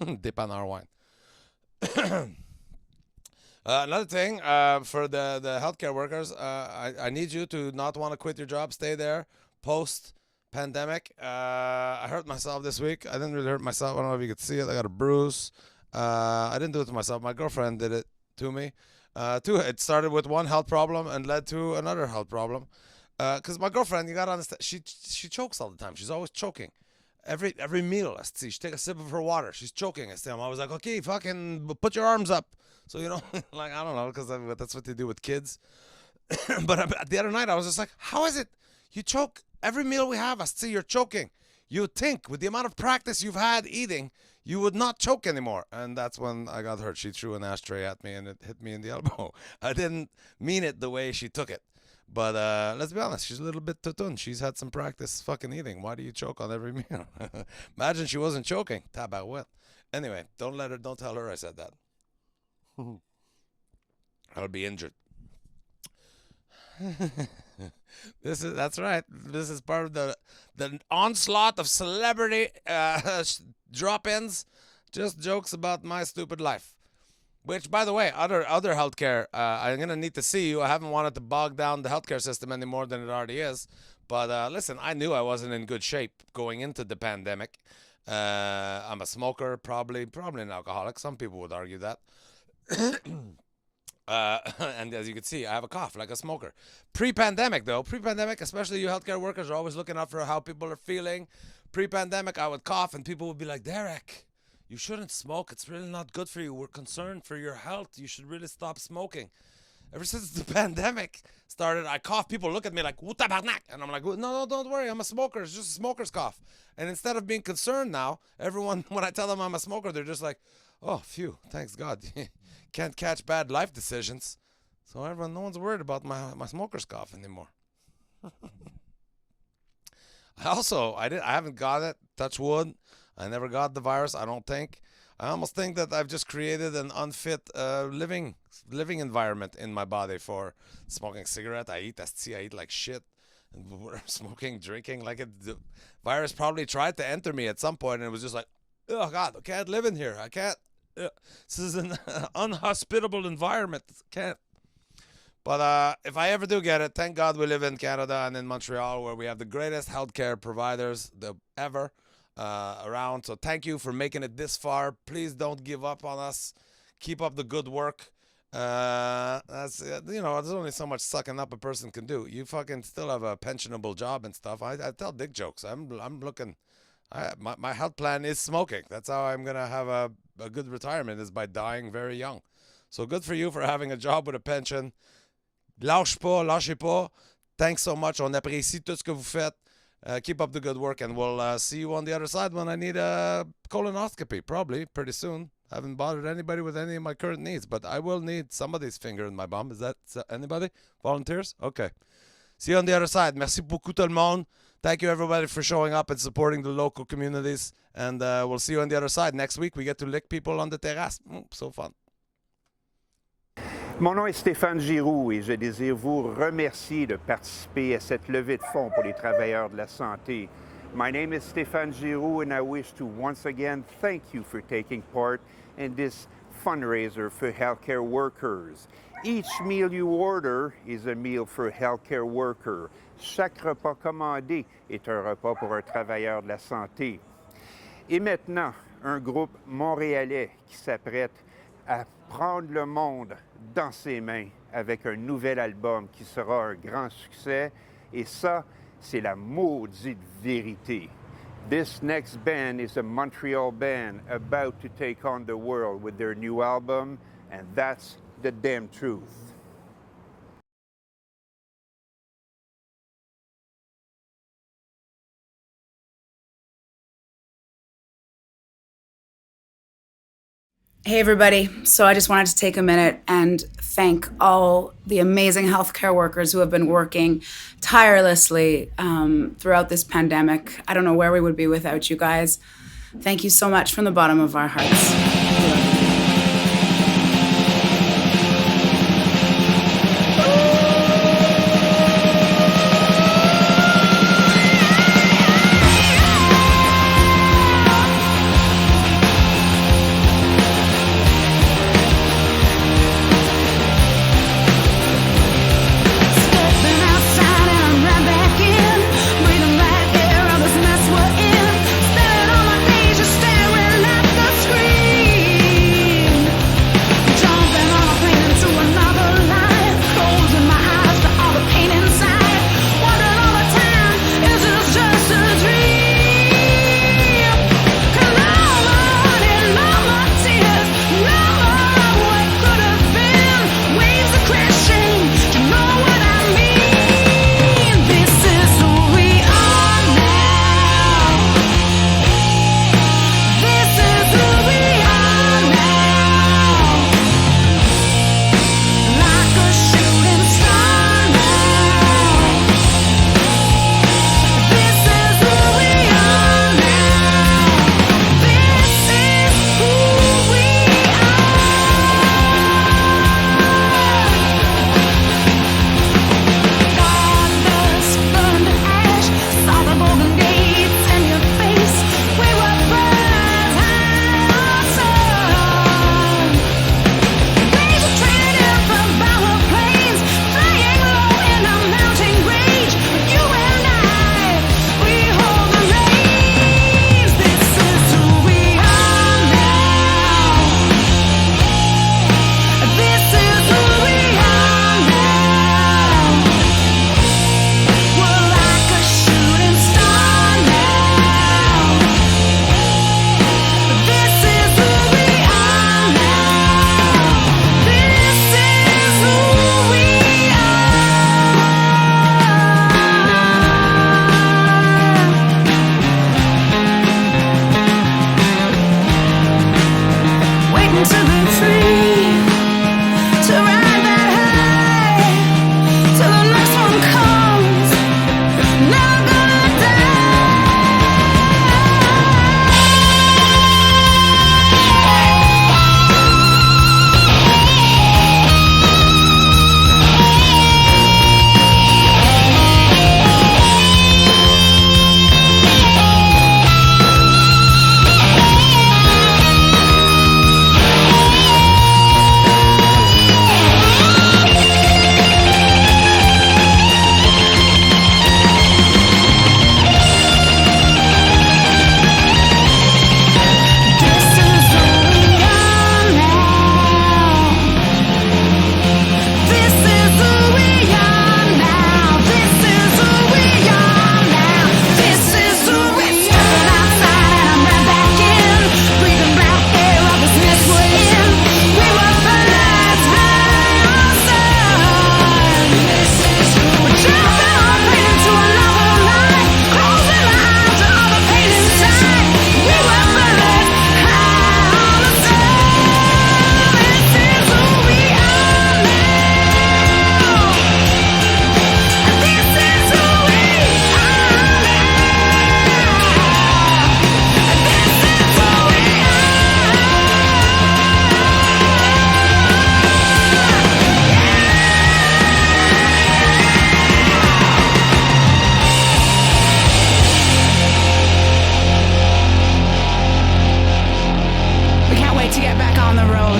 [SPEAKER 6] dépanneur wine. Another thing for the healthcare workers, I need you to not want to quit your job. Stay there post-pandemic. I hurt myself this week. I didn't really hurt myself. I don't know if you could see it. I got a bruise. I didn't do it to myself. My girlfriend did it to me. It started with one health problem and led to another health problem. Because my girlfriend, you gotta understand, she chokes all the time. She's always choking. Every meal, she take a sip of her water. She's choking. I was like, okay, fucking put your arms up. So, I don't know, because that's what they do with kids. But the other night, I was just like, how is it you choke every meal we have? I see you're choking. You would think with the amount of practice you've had eating, you would not choke anymore. And that's when I got hurt. She threw an ashtray at me and it hit me in the elbow. I didn't mean it the way she took it. But let's be honest, she's a little bit tutun. She's had some practice fucking eating. Why do you choke on every meal? Imagine she wasn't choking. Tabarouette. Anyway, don't tell her I said that. I'll be injured. That's right. This is part of the onslaught of celebrity drop-ins. Just jokes about my stupid life. Which, by the way, other healthcare, I'm going to need to see you. I haven't wanted to bog down the healthcare system any more than it already is. But listen, I knew I wasn't in good shape going into the pandemic. I'm a smoker, probably an alcoholic. Some people would argue that. And as you can see, I have a cough like a smoker. Pre-pandemic, especially you healthcare workers are always looking out for how people are feeling. Pre-pandemic, I would cough and people would be like, Derek, you shouldn't smoke. It's really not good for you. We're concerned for your health. You should really stop smoking. Ever since the pandemic started, I cough. People look at me like, "What tabarnak?" And I'm like, no, don't worry. I'm a smoker. It's just a smoker's cough. And instead of being concerned now, everyone, when I tell them I'm a smoker, they're just like, oh, phew, thanks God. Can't catch bad life decisions. So no one's worried about my smoker's cough anymore. I haven't got it. Touch wood. I never got the virus, I don't think. I almost think that I've just created an unfit living environment in my body for smoking cigarette. I eat like shit. And smoking, drinking, the virus probably tried to enter me at some point and it was just like, oh God, I can't live in here. I can't. This is an unhospitable environment. Can't. But if I ever do get it, thank God we live in Canada and in Montreal where we have the greatest healthcare providers ever around. So thank you for making it this far. Please don't give up on us. Keep up the good work. There's only so much sucking up a person can do. You fucking still have a pensionable job and stuff. I tell dick jokes. I'm looking. My health plan is smoking. That's how I'm gonna have a good retirement, is by dying very young. So good for you for having a job with a pension. Lâchez pas. Thanks so much. On apprécie tout ce que vous faites. Keep up the good work, and we'll see you on the other side when I need a colonoscopy, probably pretty soon. I haven't bothered anybody with any of my current needs, but I will need somebody's finger in my bum. Is that anybody? Volunteers? Okay. See you on the other side. Merci beaucoup tout le monde. Thank you everybody for showing up and supporting the local communities. And we'll see you on the other side. Next week, we get to lick people on the terrace. So fun.
[SPEAKER 7] Mon nom est Stéphane Giroux et je désire vous remercier de participer à cette levée de fonds pour les travailleurs de la santé. My name is Stéphane Giroux and I wish to once again thank you for taking part in this fundraiser for healthcare workers. Each meal you order is a meal for a healthcare worker. Chaque repas commandé est un repas pour un travailleur de la santé. Et maintenant, un groupe montréalais qui s'apprête à prendre le monde dans ses mains avec un nouvel album qui sera un grand succès. Et ça, c'est la maudite vérité. This next band is a Montreal band about to take on the world with their new album, and that's the damn truth.
[SPEAKER 9] Hey everybody, so I just wanted to take a minute and thank all the amazing healthcare workers who have been working tirelessly throughout this pandemic. I don't know where we would be without you guys. Thank you so much from the bottom of our hearts. the road.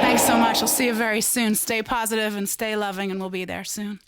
[SPEAKER 9] Thanks so much. I'll see you very soon. Stay positive and stay loving, and we'll be there soon.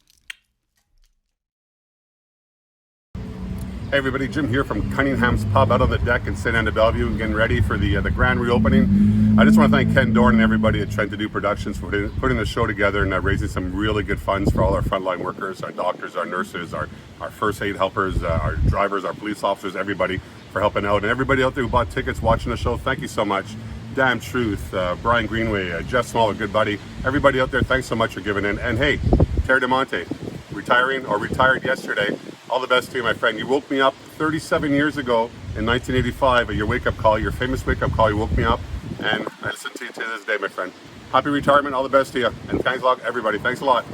[SPEAKER 10] Hey everybody, Jim here from Cunningham's Pub out on the deck in St. Anne de Bellevue, getting ready for the grand reopening. I just want to thank Ken Dorn and everybody at Trent to Do Productions for putting the show together and raising some really good funds for all our frontline workers, our doctors, our nurses, our first aid helpers, our drivers, our police officers, everybody for helping out. And everybody out there who bought tickets watching the show, thank you so much. Damn Truth, Brian Greenway, Jeff Small, a good buddy. Everybody out there, thanks so much for giving in. And hey, Terry DeMonte, retiring or retired yesterday. All the best to you, my friend. You woke me up 37 years ago in 1985 at your wake-up call, your famous wake-up call. You woke me up, and I listen to you to this day, my friend. Happy retirement. All the best to you. And thanks a lot, everybody. Thanks a lot.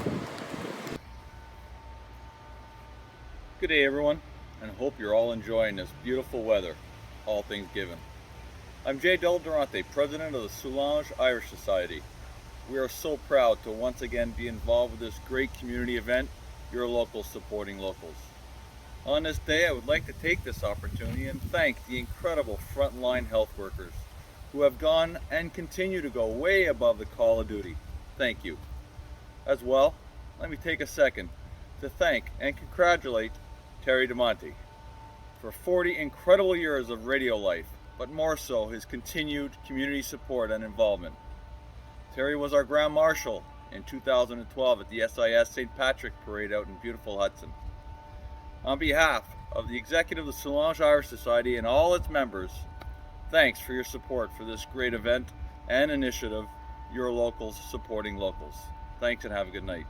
[SPEAKER 12] Good day, everyone, and hope you're all enjoying this beautiful weather, all things given. I'm Jay Del Durante, president of the Soulange Irish Society. We are so proud to once again be involved with this great community event, Your Locals Supporting Locals. On this day, I would like to take this opportunity and thank the incredible frontline health workers who have gone and continue to go way above the call of duty. Thank you. As well, let me take a second to thank and congratulate Terry DeMonte for 40 incredible years of radio life, but more so his continued community support and involvement. Terry was our Grand Marshal in 2012 at the SIS St. Patrick Parade out in beautiful Hudson. On behalf of the executive of the Soulange Irish Society and all its members, thanks for your support for this great event and initiative, Your Locals Supporting Locals. Thanks and have a good night.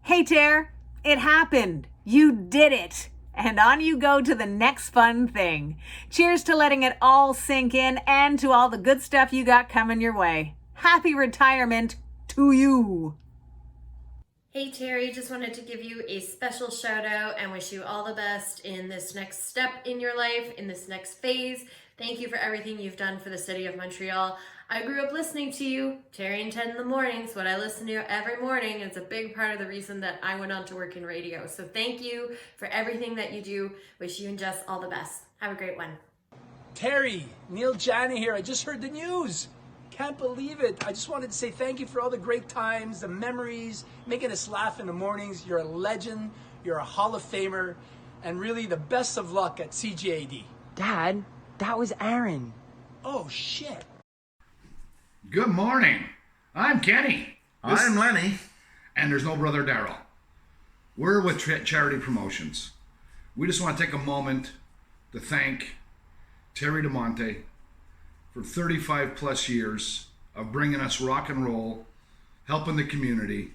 [SPEAKER 13] Hey, Ter, it happened. You did it. And on you go to the next fun thing. Cheers to letting it all sink in and to all the good stuff you got coming your way. Happy retirement to you.
[SPEAKER 5] Hey Terry, just wanted to give you a special shout out and wish you all the best in this next step in your life, in this next phase. Thank you for everything you've done for the city of Montreal. I grew up listening to you, Terry and 10 in the mornings, what I listen to every morning. It's a big part of the reason that I went on to work in radio. So thank you for everything that you do. Wish you and Jess all the best. Have a great one.
[SPEAKER 24] Terry, Neil Janney here. I just heard the news. Can't believe it. I just wanted to say thank you for all the great times, the memories, making us laugh in the mornings. You're a legend, you're a Hall of Famer, and really the best of luck at CJAD.
[SPEAKER 25] Dad, that was Aaron.
[SPEAKER 24] Oh, shit.
[SPEAKER 26] Good morning. I'm Kenny. I'm Lenny. And there's no brother Daryl. We're with Charity Promotions. We just want to take a moment to thank Terry DeMonte for 35 plus years of bringing us rock and roll, helping the community,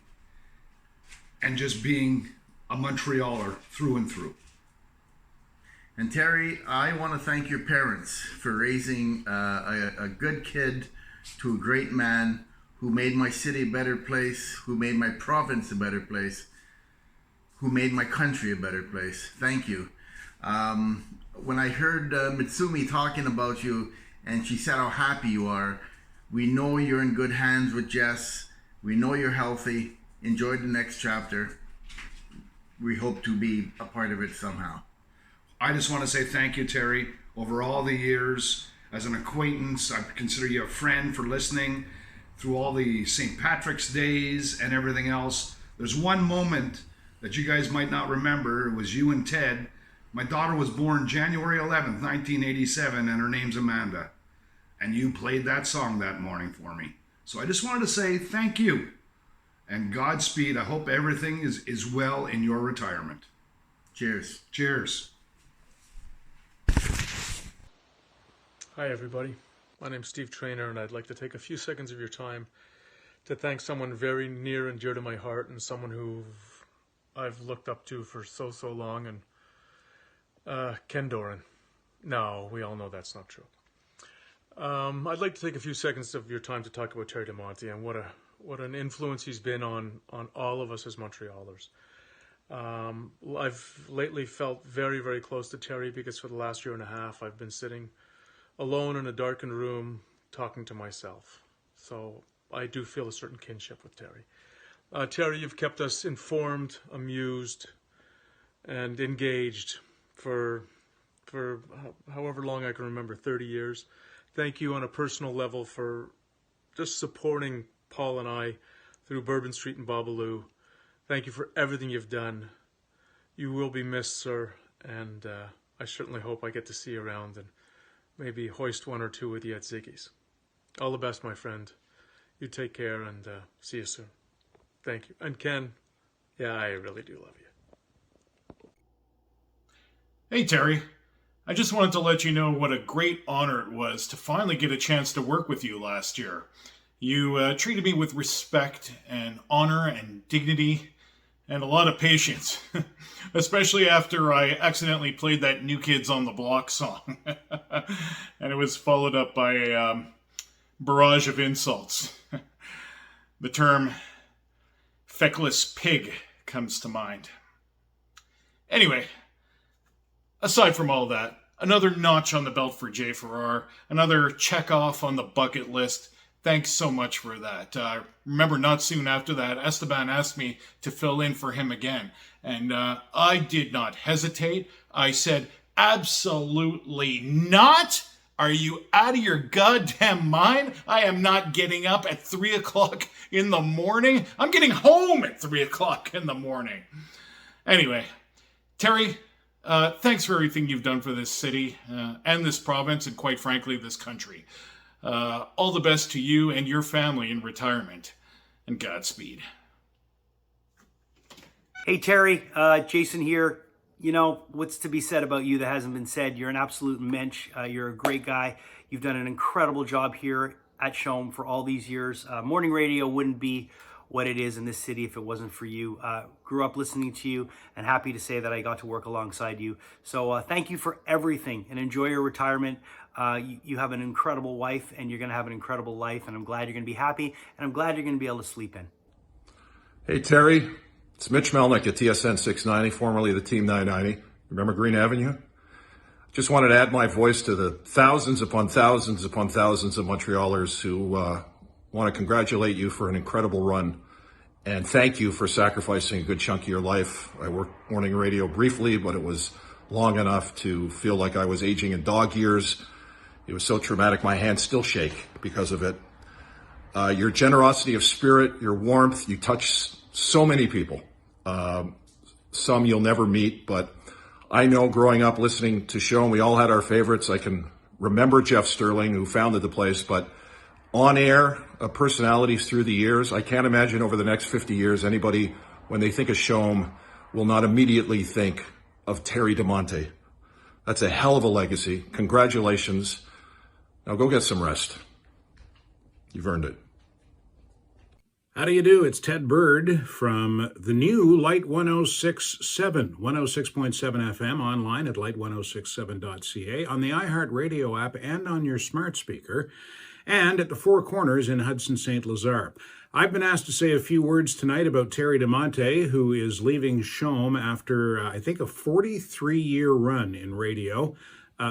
[SPEAKER 26] and just being a Montrealer through and through.
[SPEAKER 27] And Terry, I want to thank your parents for raising a good kid to a great man who made my city a better place, who made my province a better place, who made my country a better place. Thank you. When I heard Mitsumi talking about you, and she said how happy you are, we know you're in good hands with Jess. We know you're healthy. Enjoy the next chapter. We hope to be a part of it somehow.
[SPEAKER 26] I just want to say thank you, Terry. Over all the years, as an acquaintance, I consider you a friend for listening through all the St. Patrick's days and everything else. There's one moment that you guys might not remember. It was you and Ted. My daughter was born January 11th, 1987, and her name's Amanda. And you played that song that morning for me. So I just wanted to say thank you and Godspeed. I hope everything is well in your retirement.
[SPEAKER 27] Cheers.
[SPEAKER 26] Cheers.
[SPEAKER 3] Hi everybody, my name's Steve Trainer and I'd like to take a few seconds of your time to thank someone very near and dear to my heart and someone who I've looked up to for so long, and Ken Doran. No, we all know that's not true. I'd like to take a few seconds of your time to talk about Terry DeMonte and what an influence he's been on all of us as Montrealers. I've lately felt very, very close to Terry because for the last year and a half I've been sitting alone in a darkened room talking to myself. So I do feel a certain kinship with Terry. Terry, you've kept us informed, amused, and engaged for however long I can remember, 30 years. thank you on a personal level for just supporting Paul and I through Bourbon Street and Babalu. Thank you for everything you've done. You will be missed, sir, and I certainly hope I get to see you around and maybe hoist one or two with you at Ziggy's. All the best, my friend. You take care, and see you soon. Thank you. And Ken, yeah, I really do love you.
[SPEAKER 11] Hey, Terry. I just wanted to let you know what a great honor it was to finally get a chance to work with you last year. You treated me with respect and honor and dignity and a lot of patience, especially after I accidentally played that New Kids on the Block song. And it was followed up by a barrage of insults. The term feckless pig comes to mind. Anyway, aside from all that, another notch on the belt for Jay Farrar, another check off on the bucket list. Thanks so much for that. Remember, not soon after that, Esteban asked me to fill in for him again. And I did not hesitate. I said, absolutely not. Are you out of your goddamn mind? I am not getting up at 3 o'clock in the morning. I'm getting home at 3 o'clock in the morning. Anyway, Terry, thanks for everything you've done for this city and this province and, quite frankly, this country. All the best to you and your family in retirement, and Godspeed.
[SPEAKER 8] Hey, Terry, Jason here. You know, what's to be said about you that hasn't been said? You're an absolute mensch. You're a great guy. You've done an incredible job here at Shome for all these years. Morning radio wouldn't be what it is in this city if it wasn't for you. Grew up listening to you, and happy to say that I got to work alongside you. So thank you for everything, and enjoy your retirement. You have an incredible wife, and you're going to have an incredible life, and I'm glad you're going to be happy, and I'm glad you're going to be able to sleep in.
[SPEAKER 2] Hey, Terry. It's Mitch Melnick at TSN 690, formerly the Team 990. Remember Green Avenue? Just wanted to add my voice to the thousands upon thousands upon thousands of Montrealers who want to congratulate you for an incredible run and thank you for sacrificing a good chunk of your life. I worked morning radio briefly, but it was long enough to feel like I was aging in dog years. It was so traumatic, my hands still shake because of it. Your generosity of spirit, your warmth, you touch so many people. Some you'll never meet, but I know growing up listening to Shome, we all had our favorites. I can remember Jeff Sterling, who founded the place, but on air, personalities through the years, I can't imagine over the next 50 years anybody, when they think of Shome, will not immediately think of Terry DeMonte. That's a hell of a legacy. Congratulations. Now go get some rest. You've earned it.
[SPEAKER 14] How do you do? It's Ted Bird from the new Light 106.7, 106.7 FM, online at light1067.ca, on the iHeartRadio app and on your smart speaker, and at the Four Corners in Hudson St. Lazare. I've been asked to say a few words tonight about Terry DeMonte, who is leaving Shome after, I think, a 43-year run in radio.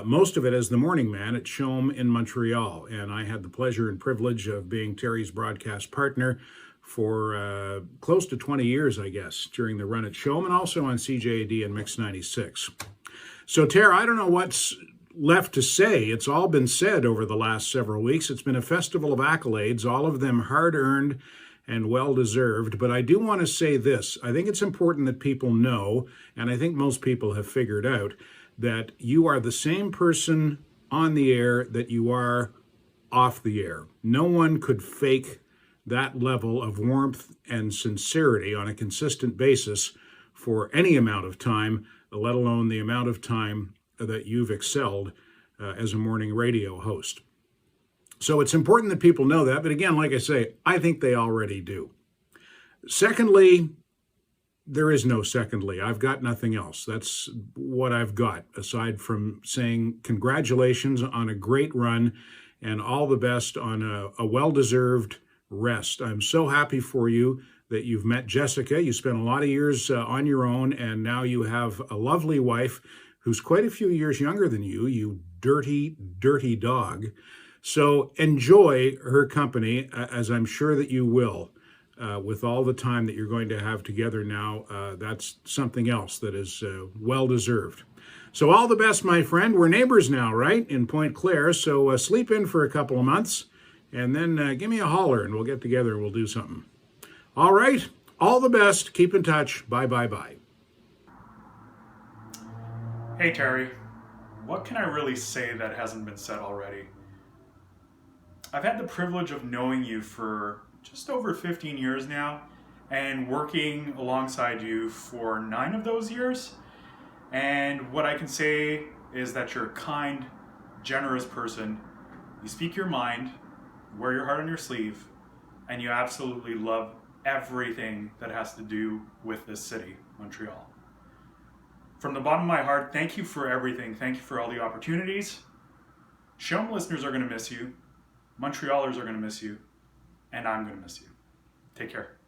[SPEAKER 14] Most of it as the morning man at Shome in Montreal. And I had the pleasure and privilege of being Terry's broadcast partner for close to 20 years, I guess, during the run at Shome and also on CJAD and Mix 96. So, Tara, I don't know what's left to say. It's all been said over the last several weeks. It's been a festival of accolades, all of them hard-earned and well-deserved. But I do want to say this. I think it's important that people know, and I think most people have figured out, that you are the same person on the air that you are off the air. No one could fake that level of warmth and sincerity on a consistent basis for any amount of time, let alone the amount of time that you've excelled as a morning radio host. So it's important that people know that, but again, like I say, I think they already do. Secondly, there is no secondly. I've got nothing else. That's what I've got, aside from saying congratulations on a great run and all the best on a well-deserved rest. I'm so happy for you that you've met Jessica. You spent a lot of years on your own, and now you have a lovely wife who's quite a few years younger than you, you dirty, dirty dog. So enjoy her company, as I'm sure that you will, with all the time that you're going to have together now. That's something else that is well-deserved. So all the best, my friend. We're neighbors now, right, in Point Claire. So sleep in for a couple of months, and then give me a holler, and we'll get together and we'll do something. All right. All the best. Keep in touch. Bye, bye, bye.
[SPEAKER 3] Hey, Terry. What can I really say that hasn't been said already? I've had the privilege of knowing you for just over 15 years now, and working alongside you for 9 of those years. And what I can say is that you're a kind, generous person. You speak your mind, wear your heart on your sleeve, and you absolutely love everything that has to do with this city, Montreal. From the bottom of my heart, thank you for everything. Thank you for all the opportunities. Shome listeners are going to miss you. Montrealers are going to miss you. And I'm going to miss you. Take care.